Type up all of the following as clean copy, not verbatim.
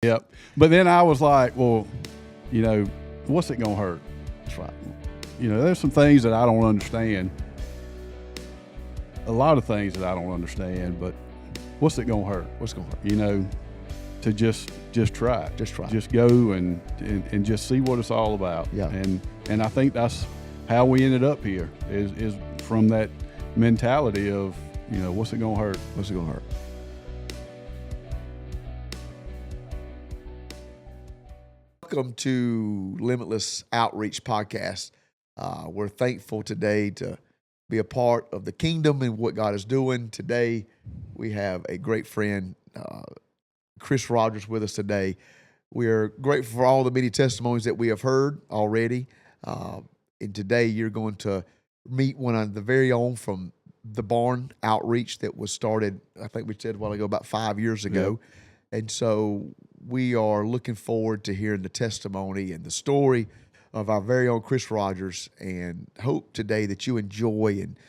Yep. But then I was like, well, what's it going to hurt? That's right. There's some things that I don't understand. A lot of things that I don't understand, but what's it going to hurt? What's going to hurt? To just try it. Just try it. Just go and just see what it's all about. Yeah. And I think that's how we ended up here is from that mentality of, what's it going to hurt? What's it going to hurt? Welcome to Limitless Outreach Podcast. We're thankful today to be a part of the kingdom and what God is doing. Today, we have a great friend, Chris Rogers, with us today. We are grateful for all the many testimonies that we have heard already. And today, you're going to meet one of the very own from the Barn Outreach that was started, I think we said a while ago, about 5 years ago. Yeah. And so we are looking forward to hearing the testimony and the story of our very own Chris Rogers, and hope today that you enjoy and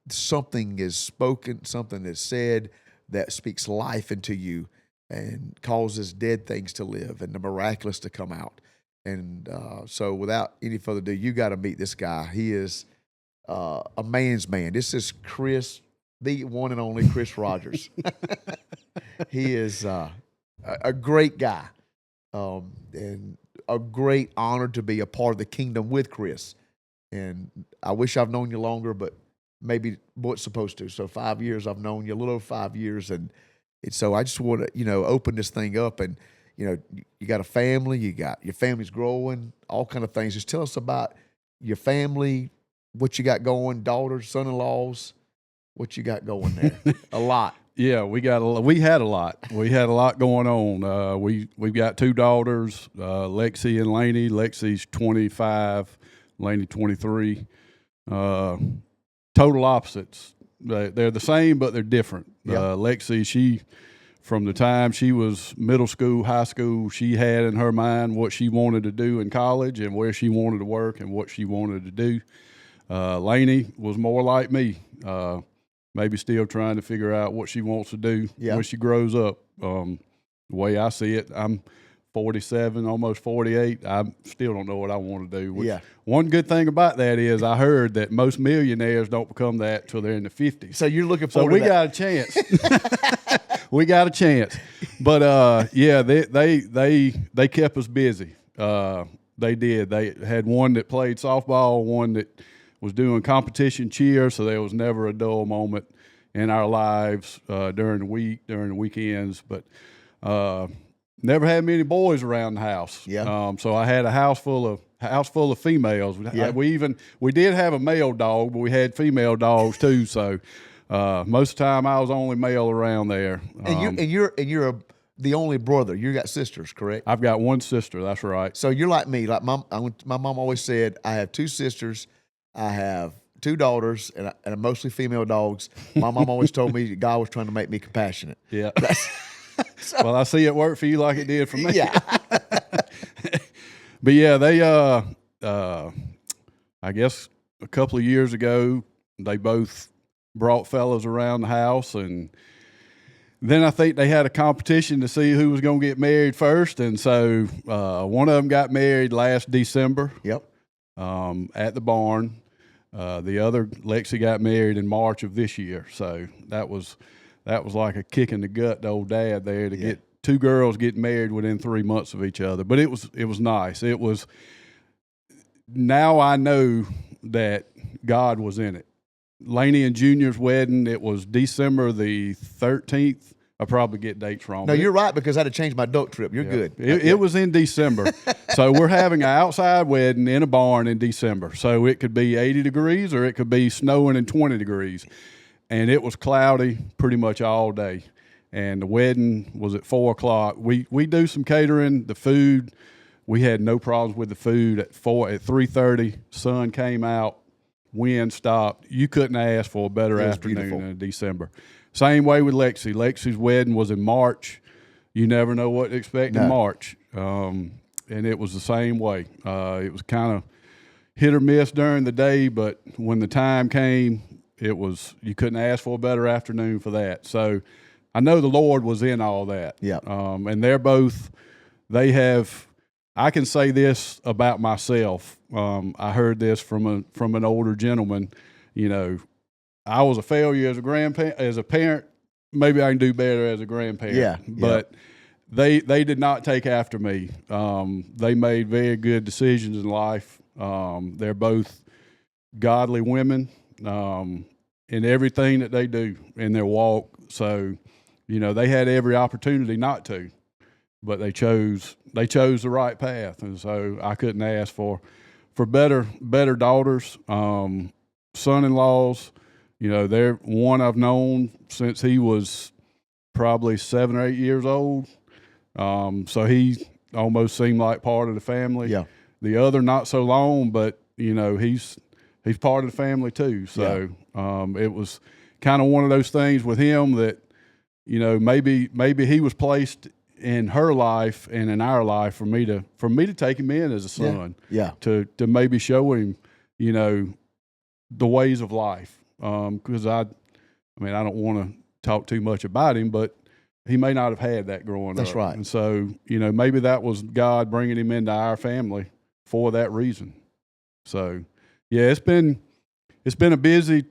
something is spoken, something is said that speaks life into you and causes dead things to live and the miraculous to come out. And so without any further ado, you got to meet this guy. He is a man's man. This is Chris, the one and only Chris Rogers. He is a great guy, and a great honor to be a part of the kingdom with Chris. And I wish I've known you longer, but maybe what's supposed to. So 5 years, I've known you, a little over 5 years. And so I just want to, open this thing up. And, you got a family, your family's growing, all kind of things. Just tell us about your family, what you got going, daughters, son-in-laws, what you got going there. A lot. Yeah, we had a lot. We had a lot going on. We've got two daughters, Lexi and Lainey. Lexi's 25, Lainey 23. Total opposites. They're the same, but they're different. Yep. Lexi, from the time she was middle school, high school, she had in her mind what she wanted to do in college and where she wanted to work and what she wanted to do. Lainey was more like me. Maybe still trying to figure out what she wants to do when she grows up. The way I see it, I'm 47, almost 48. I still don't know what I want to do. One good thing about that is I heard that most millionaires don't become that till they're in the 50s. So you're looking forward to that. So we got a chance. We got a chance. But, they kept us busy. They did. They had one that played softball, one that was doing competition cheer, so there was never a dull moment in our lives during the week, during the weekends. But never had many boys around the house. Yeah. So I had a house full of females. Yeah. We did have a male dog, but we had female dogs too. So most of the time I was only male around there. And you're the only brother. You got sisters, correct? I've got one sister. That's right. So you're like me. Like my mom always said, I have two sisters. I have two daughters and mostly female dogs. My mom always told me God was trying to make me compassionate. Yeah. Well, I see it work for you like it did for me. Yeah. But yeah, they, I guess a couple of years ago, they both brought fellas around the house, and then I think they had a competition to see who was going to get married first. And so one of them got married last December. Yep. At the barn. The other, Lexi, got married in March of this year. So that was like a kick in the gut to old dad there to get two girls getting married within 3 months of each other. But it was nice. It was, now I know that God was in it. Lainey and Junior's wedding, it was December the 13th. I probably get dates wrong. No, you're right, because I had to change my duck trip. You're good. It was in December. So we're having an outside wedding in a barn in December. So it could be 80 degrees or it could be snowing and 20 degrees. And it was cloudy pretty much all day. And the wedding was at 4 o'clock. We do some catering, the food. We had no problems with the food at 3:30. Sun came out, wind stopped. You couldn't ask for a better afternoon in December. Same way with Lexi. Lexi's wedding was in March. You never know what to expect in March. And it was the same way. It was kind of hit or miss during the day, but when the time came, you couldn't ask for a better afternoon for that. So I know the Lord was in all that. Yeah. And they're both they have. I can say this about myself. I heard this from an older gentleman. You know, I was a failure as a parent. Maybe I can do better as a grandparent. Yeah, but they did not take after me. They made very good decisions in life. They're both godly women in everything that they do in their walk. So, you know, they had every opportunity not to, but they chose the right path, and so I couldn't ask for better daughters. Son-in-laws, you know, they're one I've known since he was probably 7 or 8 years old. So he almost seemed like part of the family. Yeah. The other not so long, but you know, he's part of the family too. So it was kind of one of those things with him that, you know, maybe he was placed in her life and in our life for me to take him in as a son. Yeah. To maybe show him, you know, the ways of life. Because I don't want to talk too much about him, but he may not have had that growing up. That's right. And so, you know, maybe that was God bringing him into our family for that reason. So, yeah, it's been a busy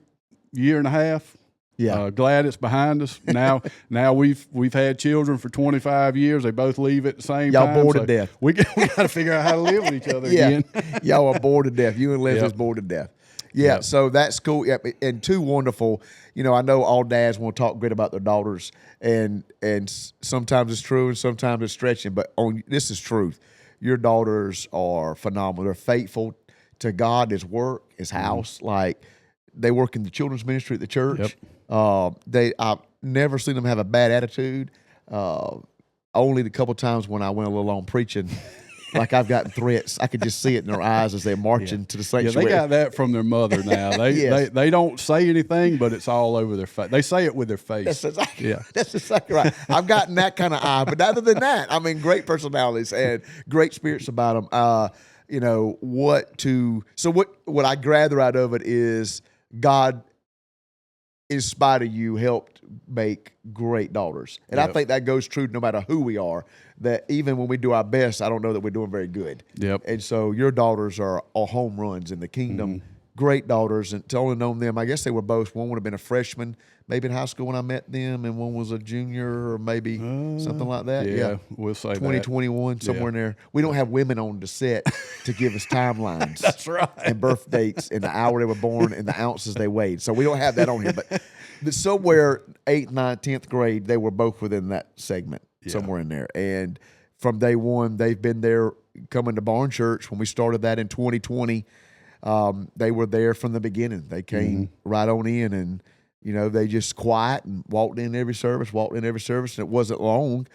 year and a half. Yeah. Glad it's behind us. Now we've had children for 25 years. They both leave at the same time. Y'all bored to death. We got to figure out how to live with each other again. Y'all are bored to death. You and Leslie's Yep. bored to death. Yeah, Yep. so that's cool. Yeah, and two wonderful. You know, I know all dads want to talk great about their daughters, and sometimes it's true and sometimes it's stretching. But this is truth. Your daughters are phenomenal. They're faithful to God, His work, His house. Like they work in the children's ministry at the church. Yep. I've never seen them have a bad attitude. Only the couple times when I went a little on preaching. Like I've gotten threats. I could just see it in their eyes as they're marching to the sanctuary. Yeah, they got that from their mother now. They don't say anything, but it's all over their face. They say it with their face. That's exactly right. I've gotten that kind of eye. But other than that, I mean, great personalities and great spirits about them. You know, what I gather out of it is God, in spite of you, helped make great daughters. And I think that goes true no matter who we are, that even when we do our best, I don't know that we're doing very good. Yep. And so your daughters are all home runs in the kingdom. Mm-hmm. Great daughters. And to only known them, I guess they were both. One would have been a freshman, maybe in high school when I met them, and one was a junior or maybe something like that. Yeah, we'll say 2021, somewhere in there. We don't have women on the set to give us timelines. That's right. And birth dates and the hour they were born and the ounces they weighed. So we don't have that on here. But somewhere 8th, 9th, 10th grade, they were both within that segment, somewhere in there. And from day one, they've been there coming to Barn Church. When we started that in 2020, they were there from the beginning. They came right on in, and, you know, they just quiet and walked in every service. And it wasn't long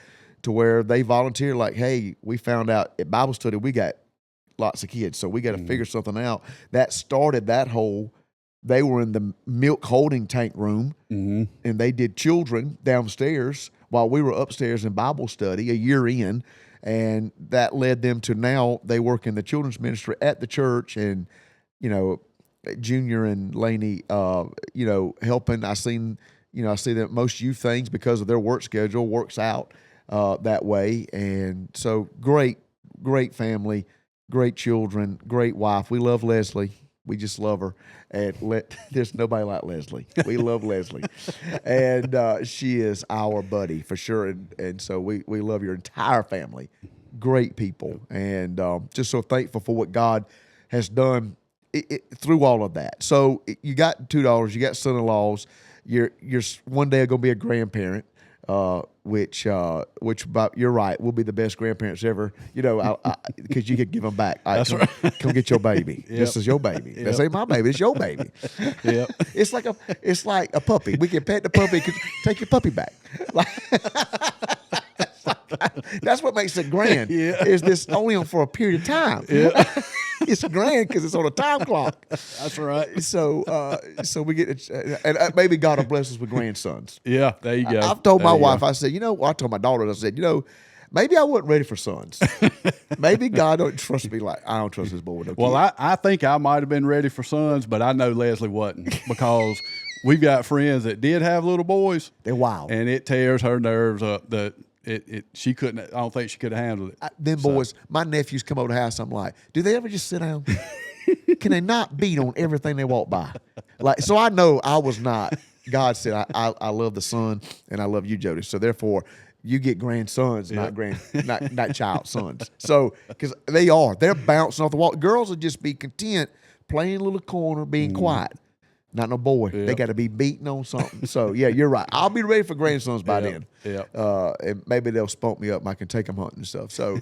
to where they volunteered like, hey, we found out at Bible study we got lots of kids, so we got to figure something out. That started that whole. They were in the milk holding tank room, and they did children downstairs while we were upstairs in Bible study a year in, and that led them to now they work in the children's ministry at the church, and, you know, Junior and Laney, you know, helping. I see that most youth things because of their work schedule works out that way, and so great family, great children, great wife. We love Leslie. We just love her, and there's nobody like Leslie. We love Leslie, and she is our buddy for sure. And so we love your entire family. Great people, and just so thankful for what God has done through all of that. So you got $2. You got son-in-laws. You're one day going to be a grandparent. Which you're right, we'll be the best grandparents ever, you know, because you could give them back. That's right. Come get your baby. Yep. This is your baby. This ain't my baby. It's your baby. Yep. It's like a puppy. We can pet the puppy. Take your puppy back. That's what makes it grand. Is this only for a period of time? It's grand because it's on a time clock. That's right. So we get and maybe God will bless us with grandsons. Yeah, there you go. I've told my wife, I said, I told my daughter, I said, maybe I wasn't ready for sons. Maybe God don't trust me like I don't trust this boy with no Well, kid. I think I might have been ready for sons, but I know Leslie wasn't because we've got friends that did have little boys. They're wild. And it tears her nerves up that, she couldn't. I don't think she could have handled it. Them boys, my nephews come over to the house. I'm like, do they ever just sit down? Can they not beat on everything they walk by? Like, so I know I was not. God said, I love the son and I love you, Jody. So therefore, you get grandsons, not child sons. So because they're bouncing off the wall. Girls will just be content playing in a little corner, being quiet. Not no boy. Yep. They got to be beating on something. So yeah, you're right. I'll be ready for grandsons by then. Yeah. And maybe they'll spunk me up and I can take them hunting and stuff. So,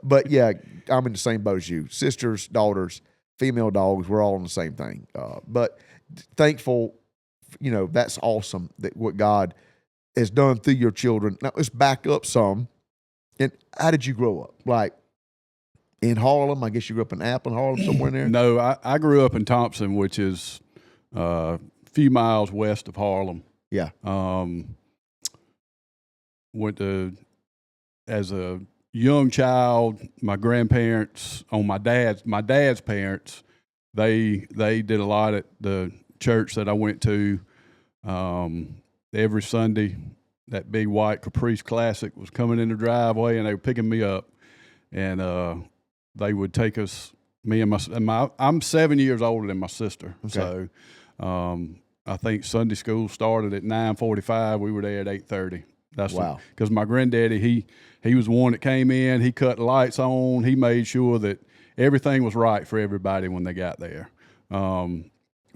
but yeah, I'm in the same boat as you. Sisters, daughters, female dogs, we're all in the same thing. But thankful, that's awesome that what God has done through your children. Now let's back up some. And how did you grow up? Like in Harlem? I guess you grew up in Appleton, Harlem, somewhere in there? No, I grew up in Thompson, which is a few miles west of Harlem. Yeah. Went to, as a young child, my grandparents on my dad's parents, they did a lot at the church that I went to. Every Sunday, that big white Caprice Classic was coming in the driveway, and they were picking me up, and they would take us. Me and I'm 7 years older than my sister, Okay. So I think Sunday school started at 9:45. We were there at 8:30. That's wow. Because my granddaddy, he was the one that came in. He cut the lights on. He made sure that everything was right for everybody when they got there.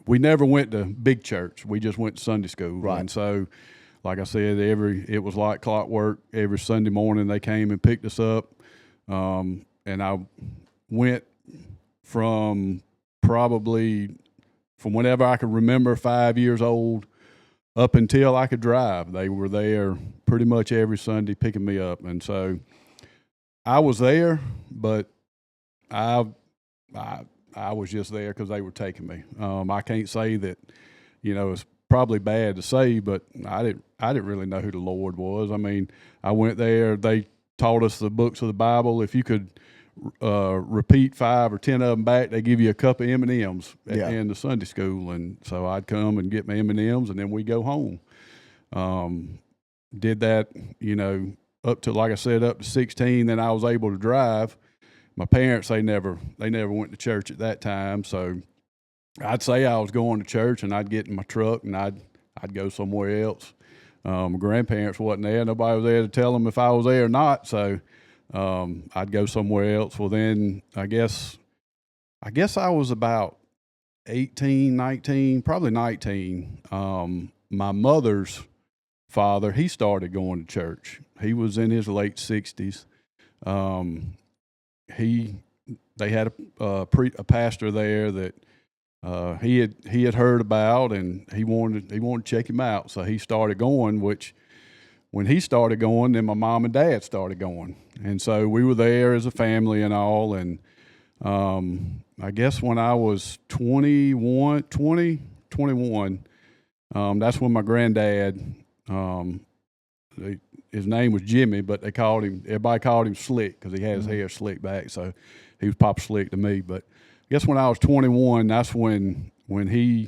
We never went to big church. We just went to Sunday school. Right. And so, like I said, it was like clockwork. Every Sunday morning they came and picked us up. And I went from whenever I could remember, 5 years old, up until I could drive. They were there pretty much every Sunday picking me up. And so I was there, but I was just there because they were taking me. I can't say that, it's probably bad to say, but I didn't really know who the Lord was. I mean, I went there. They taught us the books of the Bible. If you could repeat 5 or 10 of them back, they give you a cup of M&Ms at the end of Sunday school. And so I'd come and get my M&Ms, and then we go home. Did that, up to, like I said, up to 16. Then I was able to drive. My parents, they never went to church at that time. So I'd say I was going to church, and I'd get in my truck and I'd go somewhere else. My grandparents wasn't there. Nobody was there to tell them if I was there or not. So I'd go somewhere else. Well, then I guess I was about 18, 19, probably 19. My mother's father, he started going to church. He was in his late 60s. They had a pastor there that he had heard about, and he wanted to check him out. So he started going, which when he started going, then my mom and dad started going. And so we were there as a family and all. And I guess when I was 21, that's when my granddad, his name was Jimmy, but everybody called him Slick because he had his hair slicked back. So he was Papa Slick to me. But I guess when I was 21, that's when he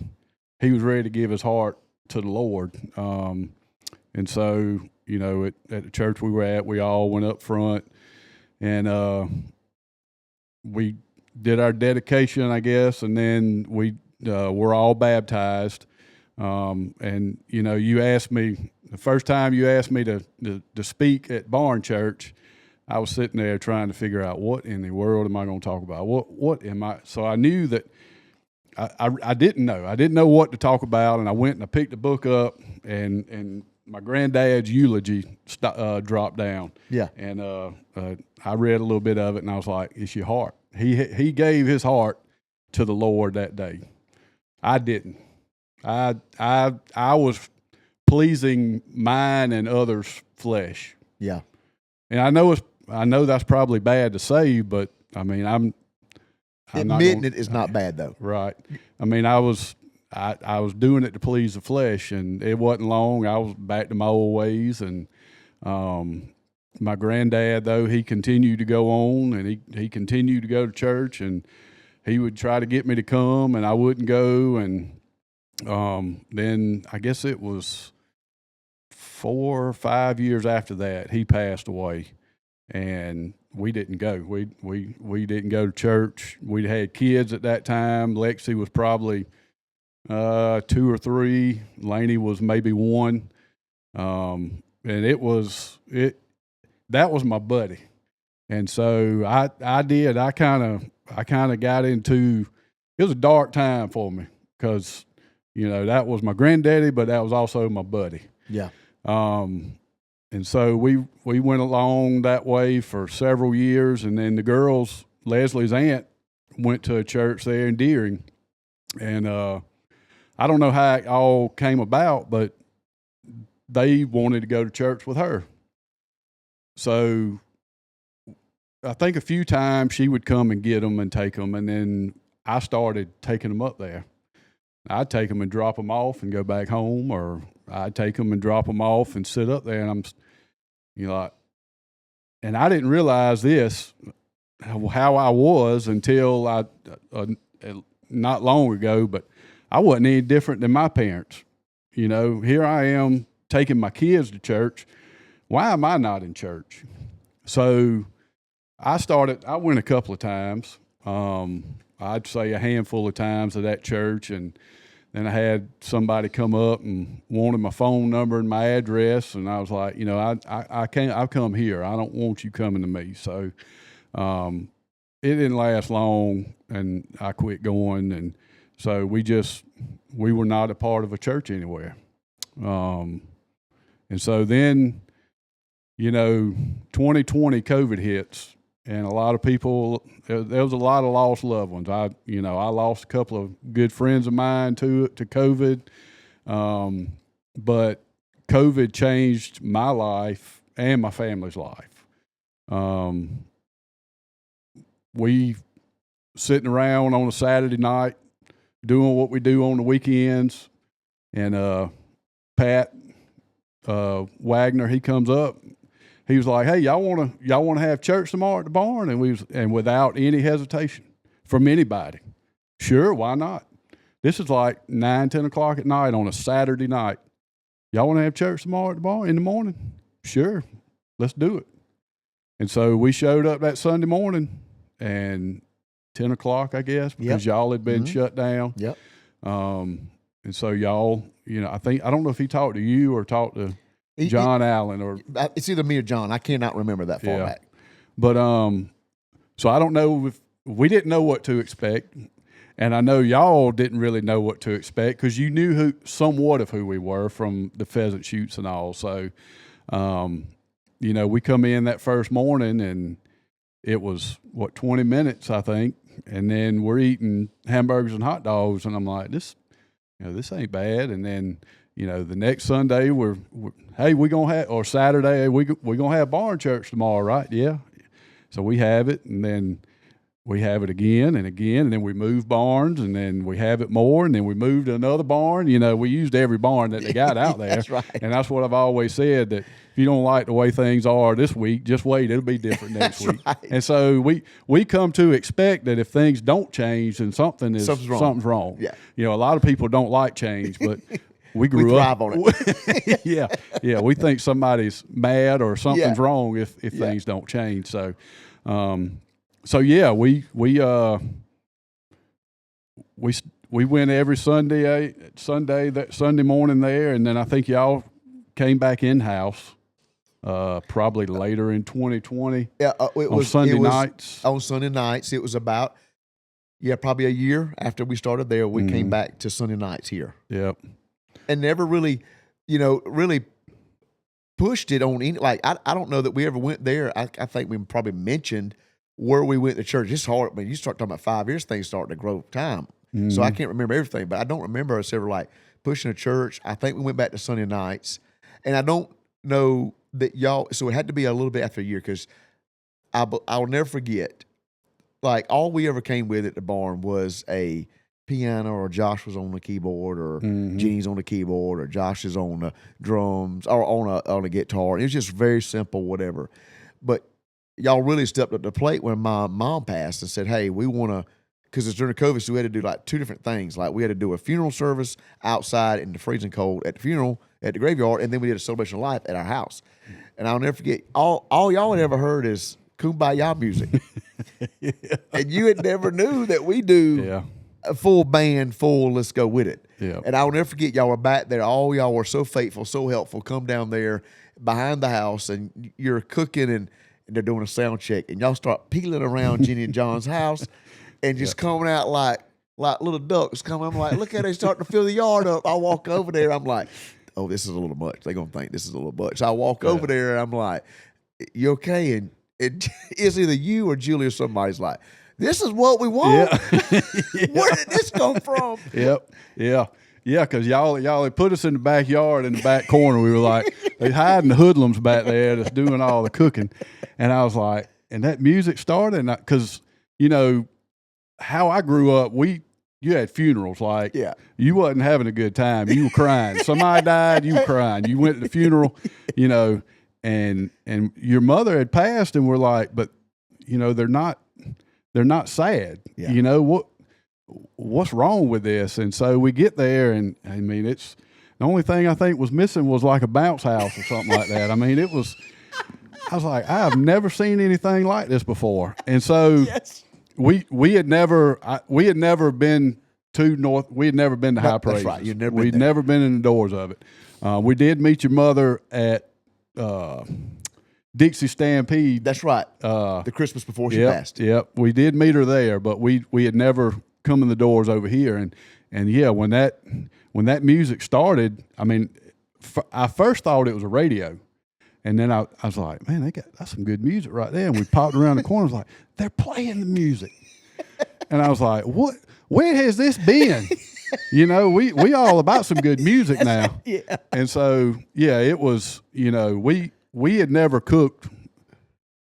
was ready to give his heart to the Lord. And so, at the church we were at, we all went up front, and we did our dedication, I guess, and then we were all baptized. And you asked me the first time you asked me to speak at Barn Church, I was sitting there trying to figure out what in the world am I going to talk about? What am I? So I knew that I didn't know. I didn't know what to talk about, and I went and I picked the book up, and my granddad's eulogy dropped down. Yeah. And I read a little bit of it, and I was like, it's your heart. He gave his heart to the Lord that day. I didn't. I was pleasing mine and others' flesh. Yeah. And I know that's probably bad to say, but I mean, I'm admitting it is not bad though. Right. I mean, I was doing it to please the flesh, and it wasn't long. I was back to my old ways, and my granddad, though, he continued to go on, and he continued to go to church, and he would try to get me to come, and I wouldn't go. And then I guess it was 4 or 5 years after that, he passed away, and we didn't go. We didn't go to church. We had kids at that time. Lexi was probably 2 or 3. Laney was maybe 1. And that was my buddy. And so I kind of got into, it was a dark time for me because, that was my granddaddy, but that was also my buddy. Yeah. And so we went along that way for several years, and then the girls, Leslie's aunt, went to a church there in Deering, and I don't know how it all came about, but they wanted to go to church with her. So I think a few times she would come and get them and take them, and then I started taking them up there. I'd take them and drop them off and go back home, or I'd take them and drop them off and sit up there, and I'm, and I didn't realize this, how I was until not long ago, but I wasn't any different than my parents. Here I am taking my kids to church. Why am I not in church? So I went a couple of times. I'd say a handful of times at that church, and then I had somebody come up and wanted my phone number and my address, and I was like, I can't. I've come here. I don't want you coming to me. So it didn't last long, and I quit going, and so we were not a part of a church anywhere. And so then, 2020 COVID hits, and a lot of people, there was a lot of lost loved ones. I lost a couple of good friends of mine to COVID. But COVID changed my life and my family's life. We sitting around on a Saturday night doing what we do on the weekends, and Pat Wagner, he comes up. He was like, "Hey, y'all want to have church tomorrow at the barn?" And without any hesitation from anybody, sure, why not? This is like 9, 10 o'clock at night on a Saturday night. Y'all want to have church tomorrow at the barn in the morning? Sure, let's do it. And so we showed up that Sunday morning, and 10 o'clock, I guess, because y'all had been shut down. Yep. And so y'all, I don't know if he talked to you or talked to John Allen, or it's either me or John. I cannot remember that far back. But so I don't know if we didn't know what to expect, and I know y'all didn't really know what to expect because you knew somewhat of who we were from the pheasant shoots and all. So, we come in that first morning, and it was 20 minutes, I think, and then we're eating hamburgers and hot dogs, and I'm like, this ain't bad. And then, the next Sunday we're or Saturday, we're going to have barn church tomorrow, right? Yeah. So we have it, and then we have it again and again, and then we move barns, and then we have it more, and then we move to another barn. We used every barn that they got out there. That's right. And that's what I've always said, that if you don't like the way things are this week, just wait. It'll be different next week. Right. And so we come to expect that if things don't change, then something's wrong. Yeah. A lot of people don't like change, but we grew up on it. Yeah. We think somebody's mad or something's wrong if things don't change. So, we went every Sunday morning there, and then I think y'all came back in house probably later in 2020. Yeah, on Sunday nights. On Sunday nights, it was about probably a year after we started there. We came back to Sunday nights here. Yep. And never really, really pushed it on any. Like I don't know that we ever went there. I think we probably mentioned where we went to church. It's hard when you start talking about 5 years, things start to grow time. So I can't remember everything, but I don't remember us ever like pushing a church. I think we went back to Sunday nights, and I don't know that y'all. So it had to be a little bit after a year, because I'll never forget. Like all we ever came with at the barn was a piano, or Josh was on the keyboard, or Jeannie's on the keyboard, or Josh is on the drums, or on a guitar. It was just very simple, whatever. But y'all really stepped up to the plate when my mom passed and said, "Hey, we want to because it's during COVID, so we had to do like two different things. Like we had to do a funeral service outside in the freezing cold at the funeral at the graveyard, and then we did a celebration of life at our house. And I'll never forget, all y'all had ever heard is Kumbaya music. And you had never knew that we do a full band, let's go with it. Yeah. And I'll never forget, y'all were back there. All y'all were so faithful, so helpful. Come down there behind the house, and you're cooking, and they're doing a sound check, and y'all start peeling around Jenny and John's house, and just coming out like little ducks coming. I'm like, look at they starting to fill the yard up. I walk over there. I'm like, oh, this is a little much. They're gonna think this is a little much. So I walk over there, and I'm like, you okay? And it's either you or Julie or somebody's like, this is what we want. Yeah. Where did this come from? Yeah, because y'all had put us in the backyard in the back corner. We were like, they hiding the hoodlums back there that's doing all the cooking. And I was like, and that music started, because, how I grew up, you had funerals. Like, you wasn't having a good time. You were crying. Somebody died, you were crying. You went to the funeral, and your mother had passed, and we're like, but, they're not sad. Yeah. What's wrong with this? And so we get there, and I mean, it's the only thing I think was missing was like a bounce house or something like that. I mean, I was like, I have never seen anything like this before. And so we had never been to North. We had never been to High Praises. That's right. We'd never been in the doors of it. We did meet your mother at Dixie Stampede. That's right. The Christmas before she passed. Yep. We did meet her there, but we had never come in the doors over here. And yeah, when that music started, I mean, I first thought it was a radio. And then I was like, man, that's some good music right there. And we popped around the corner, I was like, they're playing the music. And I was like, what? Where has this been? We all about some good music now. Yeah. And so, it was, we had never cooked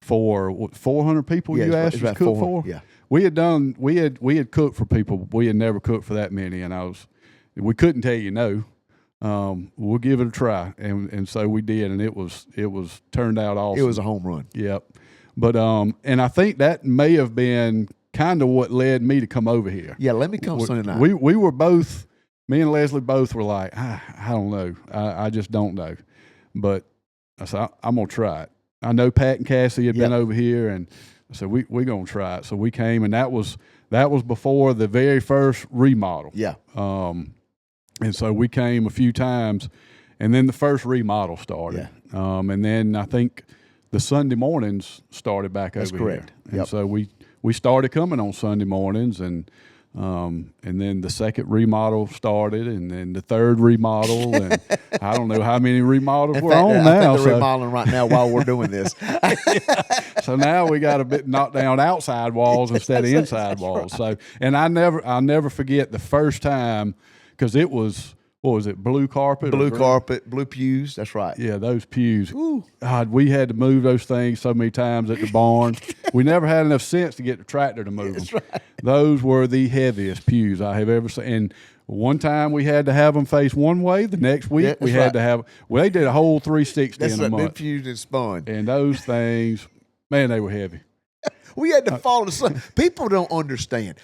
for 400 people. You asked us to cook for. Yeah. We had cooked for people. We had never cooked for that many, and we couldn't tell you no. We'll give it a try, and so we did, and it was turned out awesome. It was a home run. Yep. But and I think that may have been kind of what led me to come over here. Yeah, let me come Sunday night. We were both, me and Leslie both were like, I don't know, I just don't know, but I said I'm gonna try it. I know Pat and Cassie had been over here, and I said we're gonna try it. So we came, and that was before the very first remodel. Yeah. And so we came a few times, and then the first remodel started. Yeah. And then I think the Sunday mornings started back That's over correct. here. And so we started coming on Sunday mornings, and then the second remodel started, and then the third remodel, and I don't know how many remodels we're on now. I think they're remodeling right now while we're doing this. So now we got to knock down outside walls instead of inside walls. Right. So, and I'll never forget the first time, because it was, what was it, blue carpet? Blue pews. That's right. Yeah, those pews. Ooh. God, we had to move those things so many times at the barn. We never had enough sense to get the tractor to move them. Right. Those were the heaviest pews I have ever seen. And one time we had to have them face one way. The next week we had to have. Well, they did a whole 360 in a month. That's pews and spun. And those things, man, they were heavy. We had to follow the sun. People don't understand.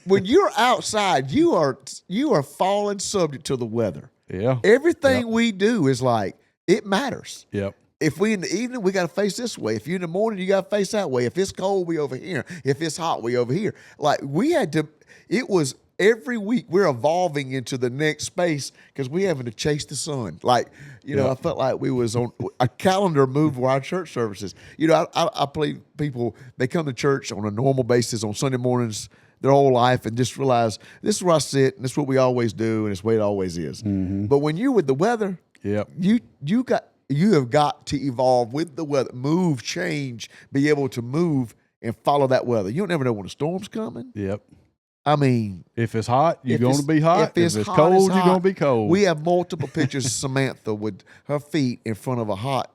When you're outside, you are falling subject to the weather. Yeah. Everything we do is like, it matters. Yep. If we in the evening, we got to face this way. If you're in the morning, you got to face that way. If it's cold, we over here. If it's hot, we over here. Like we had to, it was every week we're evolving into the next space because we having to chase the sun. Like, I felt like we was on a calendar move for our church services. I believe people, they come to church on a normal basis on Sunday mornings their whole life and just realize this is where I sit and this is what we always do and it's the way it always is. Mm-hmm. But when you're with the weather, you have got to evolve with the weather, move, change, be able to move and follow that weather. You don't never know when a storm's coming. Yep. I mean, if it's hot, you're going to be hot. If it's hot, cold, you're going to be cold. We have multiple pictures of Samantha with her feet in front of a hot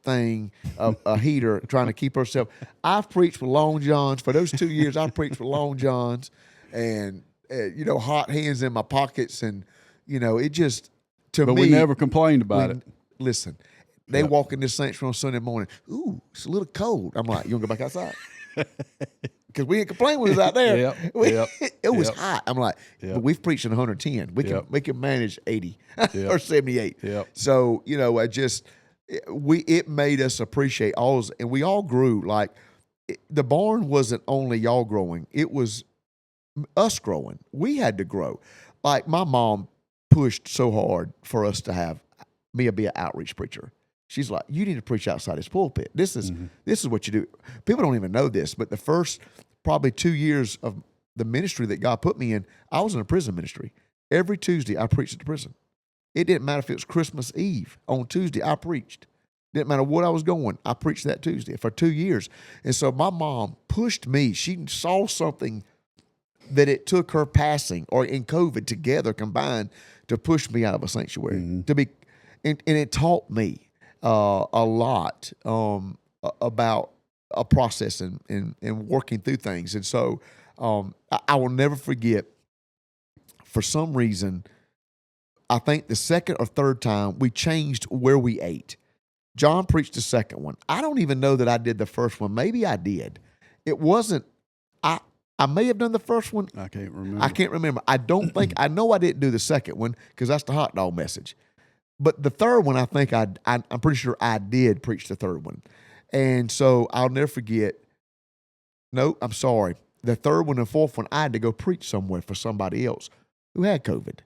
thing, a heater, trying to keep herself. I've preached with long johns. For those 2 years, I preached with long johns and, hot hands in my pockets. And, it just, to me. But we never complained about it. Listen, they walk in this sanctuary on Sunday morning. Ooh, it's a little cold. I'm like, you want to go back outside? because we ain't complaining when it was out there. It was Yep. hot. I'm like, Yep. but we've preached in 110. We can manage 80 or 78. Yep. So it made us appreciate all, and we all grew. Like the barn wasn't only y'all growing; it was us growing. We had to grow. Like my mom pushed so hard for us to have me be an outreach preacher. She's like, you need to preach outside this pulpit. This is what you do. People don't even know this, but the first probably 2 years of the ministry that God put me in, I was in a prison ministry. Every Tuesday, I preached at the prison. It didn't matter if it was Christmas Eve. On Tuesday, I preached. Didn't matter what I was going, I preached that Tuesday for 2 years. And so my mom pushed me. She saw something that it took her passing or in COVID together combined to push me out of a sanctuary. And it taught me a lot about a process and working through things. And so I will never forget, for some reason, I think the second or third time we changed where we ate. John preached the second one. I don't even know that I did the first one. Maybe I did. It wasn't, I may have done the first one. I can't remember. I don't think, I know I didn't do the second one because that's the hot dog message. But the third one, I think I'm pretty sure I did preach the third one. And so I'll never forget. No, I'm sorry. The third one and fourth one, I had to go preach somewhere for somebody else who had COVID.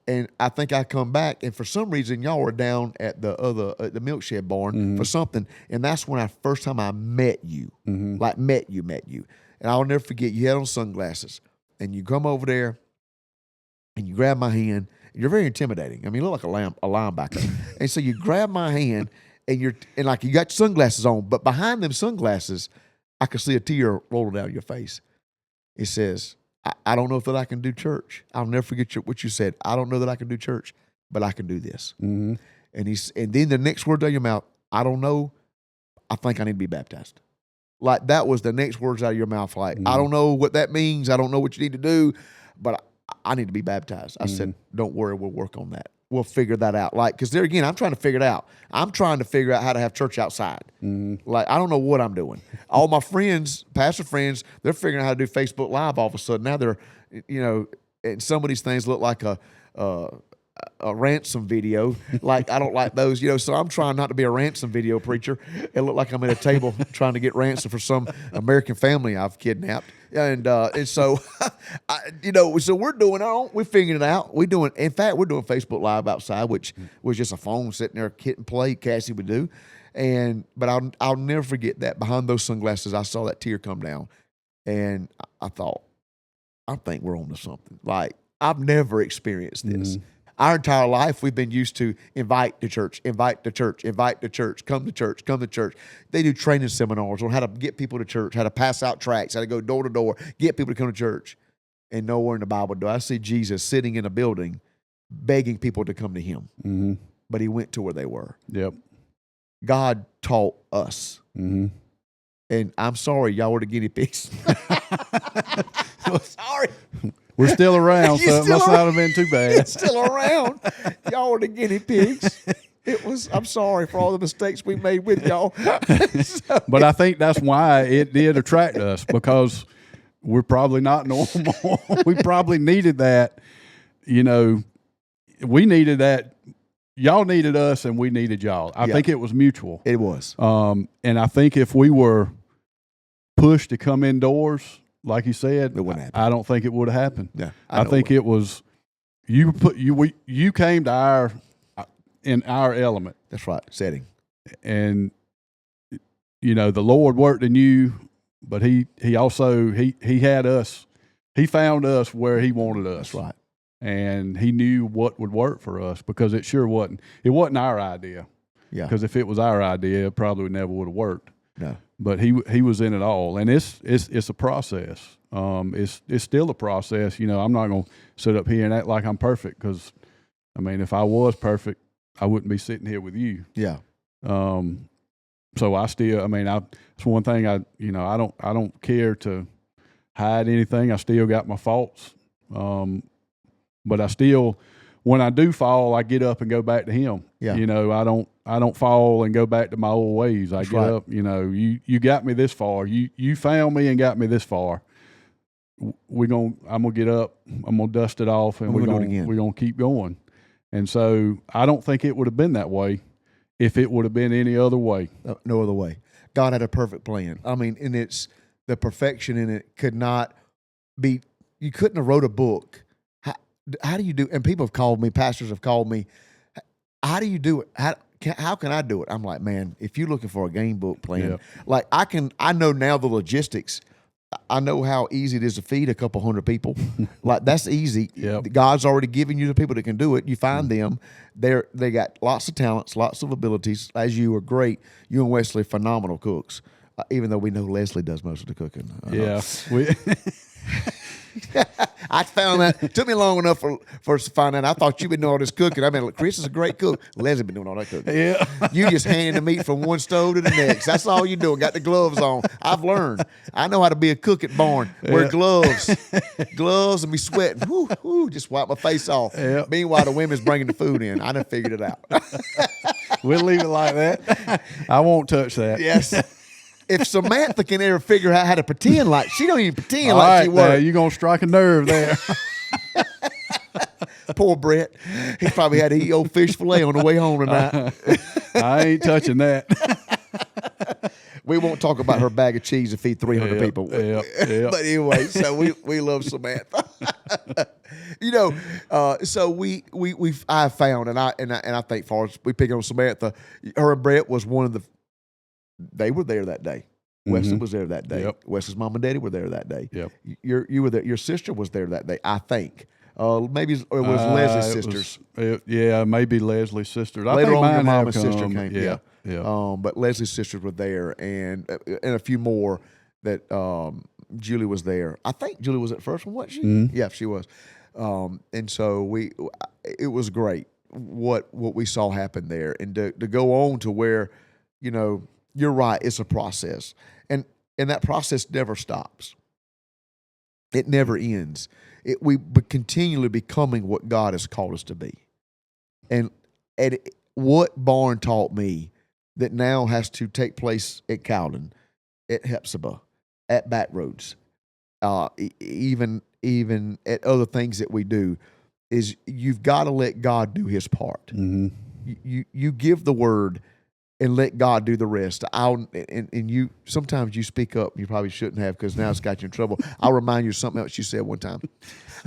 And I think I come back, and for some reason, y'all were down at the milk shed barn for something. And that's when first time I met you, like met you. And I'll never forget, you had on sunglasses, and you come over there, and you grab my hand. You're very intimidating. I mean, you look like a linebacker. And so you grab my hand, and like you got sunglasses on, but behind them sunglasses, I could see a tear rolling down your face. It says, I don't know if that I can do church. I'll never forget what you said. I don't know that I can do church, but I can do this. And then the next word out of your mouth, I don't know. I think I need to be baptized. Like that was the next words out of your mouth. Like, I don't know what that means. I don't know what you need to do, but I need to be baptized. I said, don't worry, we'll work on that. We'll figure that out. Like, because there again, I'm trying to figure it out. I'm trying to figure out how to have church outside. Like, I don't know what I'm doing. All my friends, pastor friends, they're figuring out how to do Facebook Live all of a sudden. Now they're, and some of these things look like a ransom video. Like, I don't like those, so I'm trying not to be a ransom video preacher. It looked like I'm at a table trying to get ransom for some American family I've kidnapped. And so, so we're doing we're figuring it out. In fact, we're doing Facebook Live outside, which was just a phone sitting there hitting play, Cassie would do. But I'll never forget that behind those sunglasses, I saw that tear come down. And I thought, I think we're on to something. Like, I've never experienced this. Our entire life, we've been used to invite to church, come to church. They do training seminars on how to get people to church, how to pass out tracts, how to go door to door, get people to come to church. And nowhere in the Bible do I see Jesus sitting in a building begging people to come to him. But he went to where they were. Yep. God taught us. And I'm sorry, y'all were the guinea pigs. Sorry. We're still around, so it must not have been too bad. It's still around. Y'all were the guinea pigs. I'm sorry for all the mistakes we made with y'all. But I think that's why it did attract us, because we're probably not normal. We probably needed that. We needed that. Y'all needed us, and we needed y'all. I think it was mutual. It was. And I think if we were pushed to come indoors, like you said, it wouldn't happen. I don't think it would have happened. Yeah, I think it was you came to in our element. That's right, setting. And the Lord worked in you, but he also he had us. He found us where he wanted us. That's right. And he knew what would work for us, because it sure wasn't. It wasn't our idea. Yeah. Because if it was our idea, it probably never would have worked. No. But he was in it all, and it's a process. It's still a process. I'm not going to sit up here and act like I'm perfect, because, if I was perfect, I wouldn't be sitting here with you. Yeah. So I still, it's one thing I don't care to hide anything. I still got my faults. But I still, when I do fall, I get up and go back to him. Yeah. You know, I don't fall and go back to my old ways. I get up, you know, you got me this far. You found me and got me this far. I'm gonna get up, I'm gonna dust it off, and we're gonna keep going. And so I don't think it would have been that way if it would have been any other way. No other way. God had a perfect plan. I mean, and it's the perfection in it could not be. You couldn't have wrote a book. How do you do? And people have called me, pastors have called me. How do you do it? How can I do it? I'm like, man, if you're looking for a game book plan, like I know now the logistics. I know how easy it is to feed a couple hundred people. Like that's easy. Yep. God's already given you the people that can do it. You find them. They got lots of talents, lots of abilities. As you are great. You and Wesley are phenomenal cooks. Even though we know Leslie does most of the cooking. I found that. It took me long enough for us to find out. I thought you'd been doing all this cooking. I mean, look, Chris is a great cook. Leslie been doing all that cooking. Yeah. You just handing the meat from one stove to the next. That's all you doing. Got the gloves on. I've learned. I know how to be a cook at barn. Wear gloves and be sweating. Whoo, just wipe my face off. Yeah. Meanwhile, the women's bringing the food in. I done figured it out. We'll leave it like that. I won't touch that. Yes. If Samantha can ever figure out how to pretend like she don't even pretend all like right, she was. You're gonna strike a nerve there. Poor Brett. He probably had to eat old fish fillet on the way home tonight. I ain't touching that. We won't talk about her bag of cheese to feed 300 people. Yeah. But anyway, so we love Samantha. You know, so I found and I think far as we pick on Samantha, her and Brett was one of the. They were there that day. Wesley was there that day. Yep. Wesley's mom and daddy were there that day. Yep. You were there. Your sister was there that day, I think. Maybe it was Leslie's sisters. Maybe Leslie's sisters. Later on, your mom and come. sister came. Yeah. But Leslie's sisters were there, and a few more that Julie was there. I think Julie was at first one, wasn't she? Mm-hmm. Yeah, she was. And so it was great what we saw happen there, and to go on to where, you know, you're right. It's a process, and that process never stops. It never ends. We continually becoming what God has called us to be, and what Barn taught me that now has to take place at Cowden, at Hepzibah, at Backroads, even at other things that we do, is you've got to let God do His part. Mm-hmm. You give the word and let God do the rest. And you sometimes you speak up. You probably shouldn't have, because now it's got you in trouble. I'll remind you of something else you said one time.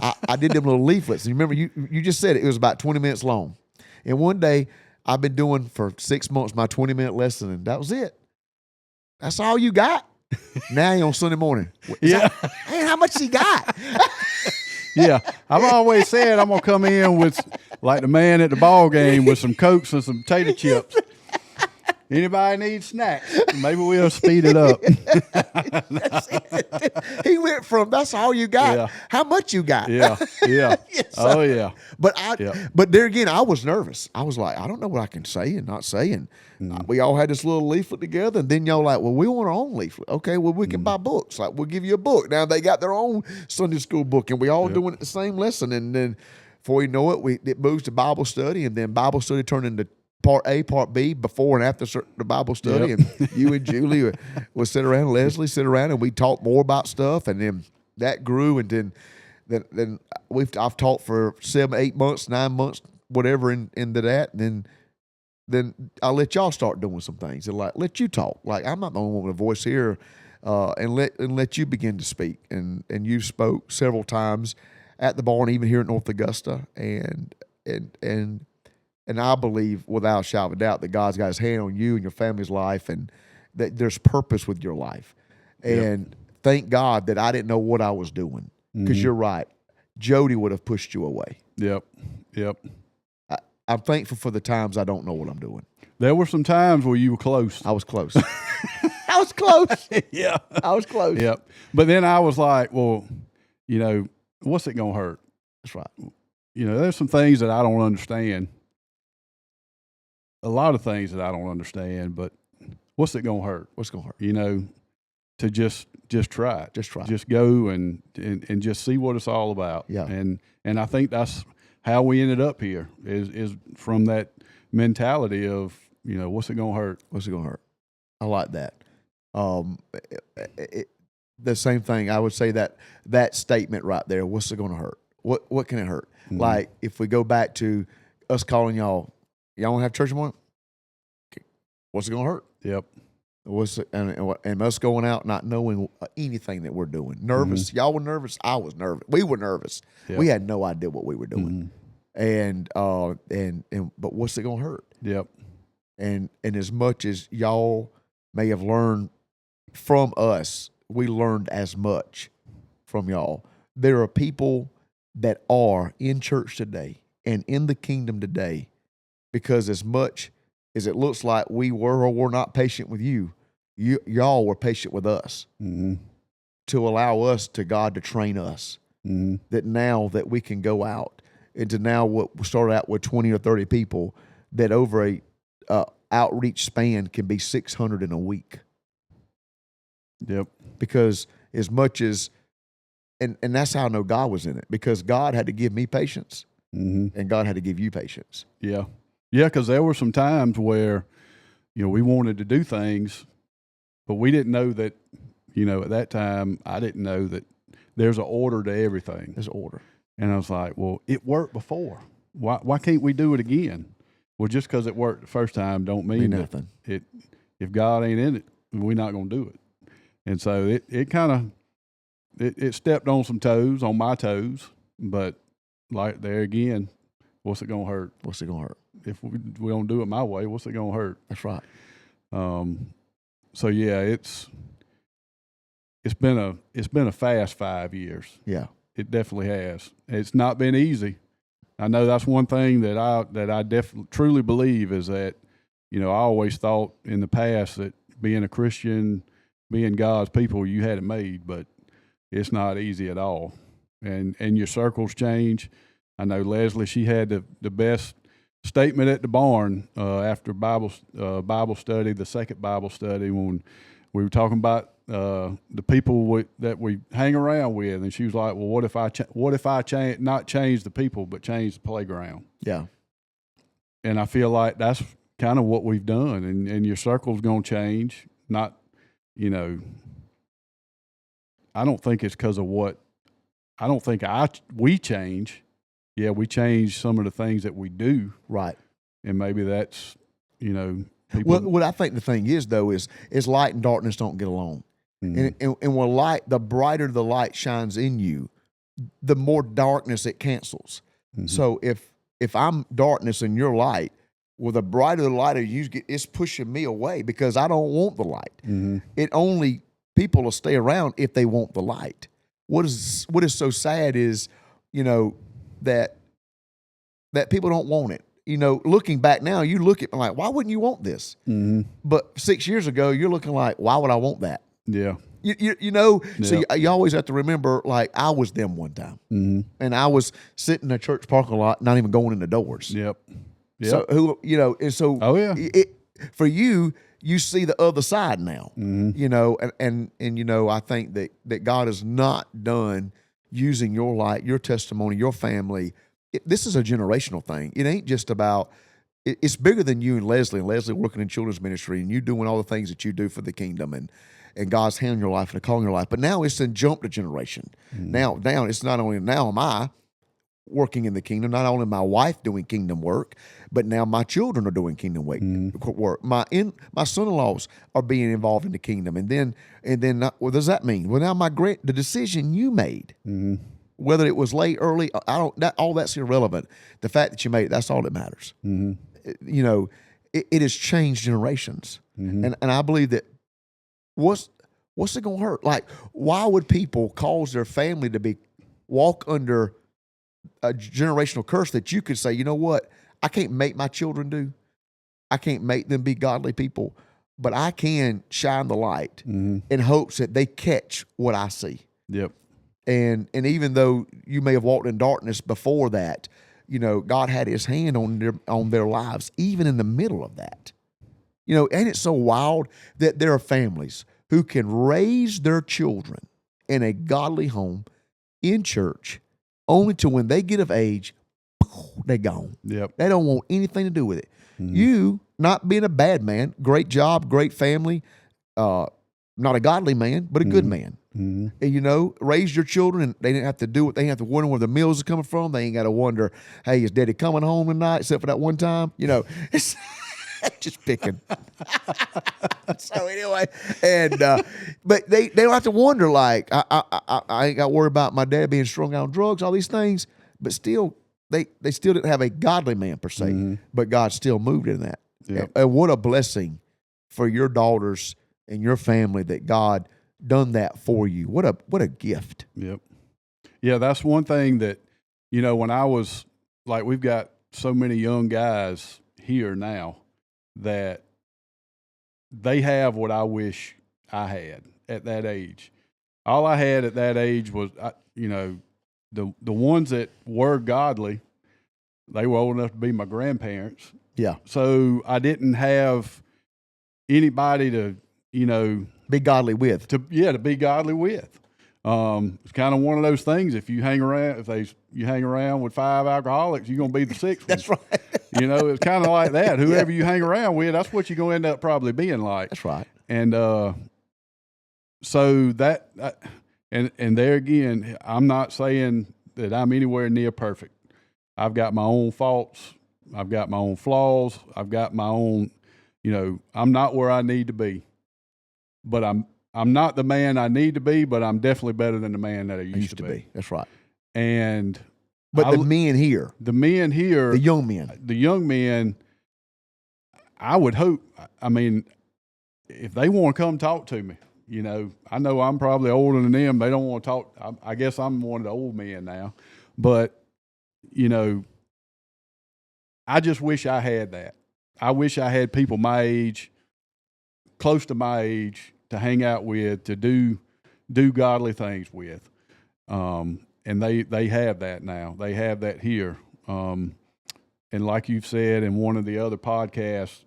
I did them little leaflets. And you remember you just said it was about 20 minutes long. And one day I've been doing for 6 months my 20-minute lesson, and that was it. That's all you got. Now you're on Sunday morning. Hey, how much he got? Yeah, I've always said I'm gonna come in with like the man at the ball game with some Cokes and some potato chips. Anybody need snacks? Maybe we'll speed it up. He went from that's all you got. Yeah. How much you got? Yeah. Oh yeah. But there again, I was nervous. I was like, I don't know what I can say and not say. And we all had this little leaflet together. And then y'all like, well, we want our own leaflet. Okay, well, we can buy books. Like, we'll give you a book. Now they got their own Sunday school book, and we all doing it the same lesson. And then before you know it, it moves to Bible study, and then Bible study turned into Part A, Part B, before and after the Bible study. Yep. And you and Julie would sit around, Leslie sit around, and we talk more about stuff. And then that grew, and then I've taught for 7, 8 months, 9 months, whatever into that. And then I'll let y'all start doing some things and like let you talk. Like, I'm not the only one with a voice here, and let you begin to speak. And you spoke several times at the barn, even here at North Augusta, and I believe without a shadow of a doubt that God's got His hand on you and your family's life, and that there's purpose with your life. And thank God that I didn't know what I was doing, because you're right. Jody would have pushed you away. Yep. I'm thankful for the times I don't know what I'm doing. There were some times where you were close. I was close. I was close. Yeah. I was close. Yep. But then I was like, well, you know, what's it going to hurt? That's right. You know, there's some things that I don't understand. A lot of things that I don't understand, but what's it going to hurt? What's going to hurt? You know, to just try it. Just try. Just go and just see what it's all about. Yeah. And I think that's how we ended up here is from that mentality of, what's it gonna hurt? What's it gonna hurt? I like that. The same thing. I would say that statement right there. What's it gonna hurt? What can it hurt? Mm-hmm. Like if we go back to us calling y'all want to have church tomorrow? What's it gonna hurt? Yep. And us going out not knowing anything that we're doing, nervous. Mm-hmm. Y'all were nervous. I was nervous. We were nervous. Yep. We had no idea what we were doing. Mm-hmm. But what's it gonna hurt? Yep. And as much as y'all may have learned from us, we learned as much from y'all. There are people that are in church today and in the kingdom today because as much as it looks like we were or were not patient with y'all were patient with us to allow us to God to train us. That now that we can go out into now what we started out with 20 or 30 people, that over a outreach span can be 600 in a week. Yep. Because as much as, and that's how I know God was in it, because God had to give me patience and God had to give you patience. Yeah. Yeah, because there were some times where, we wanted to do things, but we didn't know that, at that time, I didn't know that there's an order to everything. There's order. And I was like, well, it worked before. Why can't we do it again? Well, just because it worked the first time don't mean nothing. If God ain't in it, we're not going to do it. And so it kind of, it stepped on some toes, on my toes, but like there again, what's it going to hurt? What's it going to hurt? If we don't do it my way, what's it going to hurt? That's right. So yeah, it's been a fast 5 years. Yeah. It definitely has. It's not been easy. I know that's one thing that I definitely truly believe is that, I always thought in the past that being a Christian, being God's people, you had it made, but it's not easy at all. And your circles change. I know Leslie, she had the best statement at the barn after Bible study, the second Bible study, when we were talking about the people that we hang around with, and she was like, "Well, what if I not change the people, but change the playground?" Yeah. And I feel like that's kind of what we've done, and your circle's going to change. Not, I don't think it's because of what. I don't think we change. Yeah, we change some of the things that we do. Right. And maybe that's, people. Well, what I think the thing is, though, is light and darkness don't get along. And when the brighter the light shines in you, the more darkness it cancels. So if I'm darkness and you're light, well, the brighter the light you get, it's pushing me away because I don't want the light. It only people will stay around if they want the light. What is so sad is, that people don't want it. Looking back now, you look at me like, why wouldn't you want this? But 6 years ago, you're looking like, why would I want that? Yeah. So you always have to remember, like, I was them one time. And I was sitting in a church parking lot, not even going in the doors. Yep. So and so oh yeah, for you see the other side now. And I think that God is not done using your light, your testimony, your family. This is a generational thing. It ain't just about. It's bigger than you and Leslie working in children's ministry and you doing all the things that you do for the kingdom and God's hand in your life and calling your life. But now it's a jump to generation. Now it's not only now am I working in the kingdom, not only my wife doing kingdom work, but now my children are doing kingdom work. My son-in-laws are being involved in the kingdom. And then what does that mean? Well, now the decision you made, whether it was late, early, all that's irrelevant. The fact that you made it, that's all that matters. It has changed generations. And I believe that what's it going to hurt? Like, why would people cause their family to walk under a generational curse that you could say, you know what, I can't make my children do. I can't make them be godly people, but I can shine the light in hopes that they catch what I see. Yep. And even though you may have walked in darkness before that, God had his hand on their lives, even in the middle of that. Ain't it so wild that there are families who can raise their children in a godly home, in church, only to when they get of age, they gone. Yep. They don't want anything to do with it. You, not being a bad man, great job, great family, not a godly man, but a good man. And, you know, raised your children, and they didn't have to do it. They didn't have to wonder where the meals are coming from. They ain't got to wonder, hey, is daddy coming home tonight, except for that one time? You know, it's just picking. So anyway, and but they don't have to wonder, like, I ain't got to worry about my dad being strung out on drugs, all these things, but still, they still didn't have a godly man per se, but God still moved in that. Yep. And what a blessing for your daughters and your family that God done that for you. What a gift. Yep. Yeah, that's one thing that, you know, when I was, like, we've got so many young guys here now that they have what I wish I had at that age. All I had at that age was, you know, the ones that were godly, they were old enough to be my grandparents. Yeah. So I didn't have anybody to, you know, be godly with. To be godly with. It's kind of one of those things. If you hang around, you hang around with 5 alcoholics, you're gonna be the 6th one. That's right. You know, it's kind of like that. Whoever you hang around with, that's what you're gonna end up probably being like. That's right. And so that, and there again, I'm not saying that I'm anywhere near perfect. I've got my own faults. I've got my own flaws. I've got my own, you know, I'm not where I need to be. But I'm not the man I need to be, but I'm definitely better than the man that I used to be. That's right. But the men here, the young men, I would hope, I mean, if they want to come talk to me, you know I'm probably older than them. They don't want to talk. I guess I'm one of the old men now, but, you know, I just wish I had that. I wish I had people my age, close to my age, to hang out with, to do godly things with. And they have that now. They have that here. And like you've said in one of the other podcasts,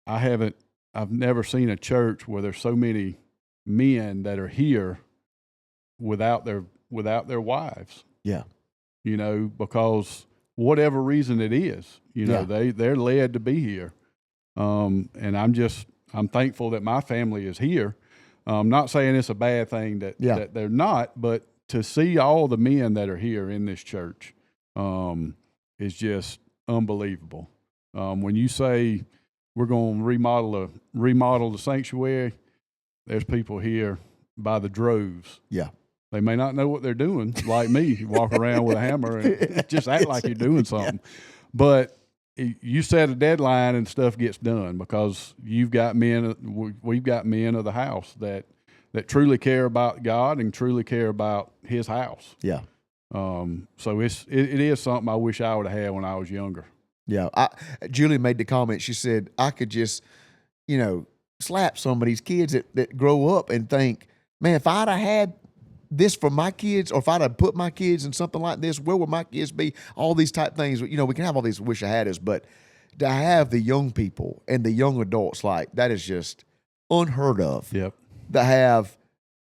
I've never seen a church where there's so many men that are here without their wives. Yeah. You know, because whatever reason it is, you know, they're led to be here. And I'm thankful that my family is here. I'm not saying it's a bad thing that they're not, but to see all the men that are here in this church is just unbelievable. When you say we're going to remodel the sanctuary, there's people here by the droves. Yeah. They may not know what they're doing, like me. You walk around with a hammer and just act like you're doing something. Yeah. But you set a deadline and stuff gets done because we've got men of the house that truly care about God and truly care about His house. Yeah. So it is something I wish I would have had when I was younger. Yeah. Julie made the comment. She said, I could just, you know, slap some of these kids that grow up and think, man, if I'd have had this for my kids, or if I'd have put my kids in something like this, where would my kids be? All these type things. You know, we can have all these wish I had us, but to have the young people and the young adults, like, that is just unheard of. Yep. To have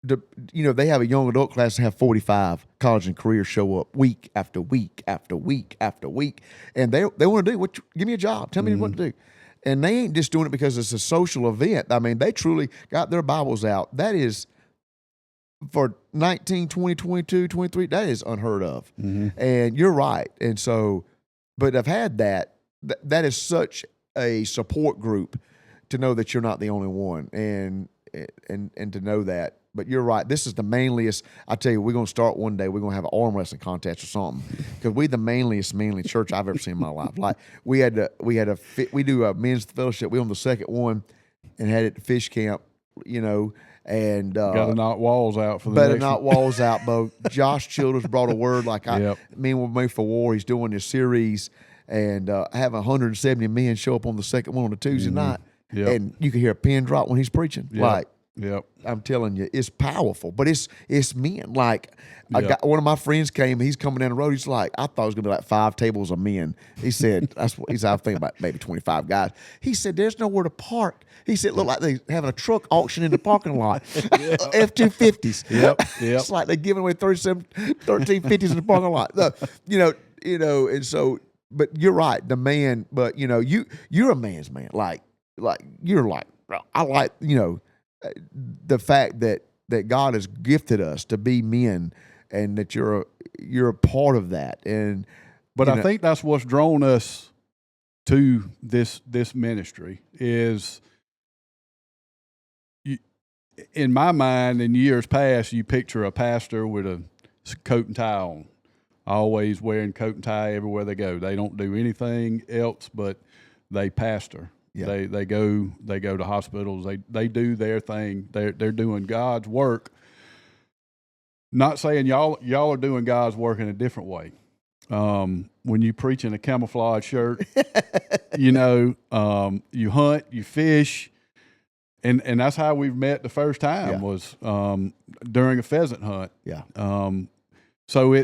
they have a young adult class and have 45 college and career show up week after week after week after week, and they want to do give me a job, tell me what to do, and they ain't just doing it because it's a social event. I mean, they truly got their Bibles out. That is, for 19, 20, 22, 23, that is unheard of. Mm-hmm. And you're right. And so, but I've had that is such a support group to know that you're not the only one, and to know that. But you're right. This is the manliest. I tell you, we're going to start one day. We're going to have an arm wrestling contest or something, because we the manly church I've ever seen in my life. Like, we do a men's fellowship. We on the second one, and had it at fish camp, you know. And got to knock walls out for the better next knock one. walls out, Bo. Josh Childers brought a word like men were made for war. He's doing this series, and have 170 men show up on the second one on a Tuesday night, and you can hear a pin drop when he's preaching. Like, I'm telling you, it's powerful. But it's men. Like, one of my friends came. He's coming down the road. He's like, I thought it was gonna be like 5 tables of men. He said, I was thinking about maybe 25 guys. He said, there's nowhere to park. He said, look like they having a truck auction in the parking lot. F-250s. Yep. It's like they're giving away 1350s in the parking lot. You know, and so, but you're right, the man, but you're a man's man. Like you're like, I like, the fact that God has gifted us to be men and that you're a part of that. And, But I think that's what's drawn us to this ministry is, in my mind, in years past, you picture a pastor with a coat and tie on, always wearing coat and tie everywhere they go. They don't do anything else but they pastor. Yeah. They go to hospitals. They do their thing. They're doing God's work. Not saying y'all are doing God's work in a different way. When you preach in a camouflage shirt, you hunt, you fish, and that's how we've met the first time was during a pheasant hunt. Yeah. So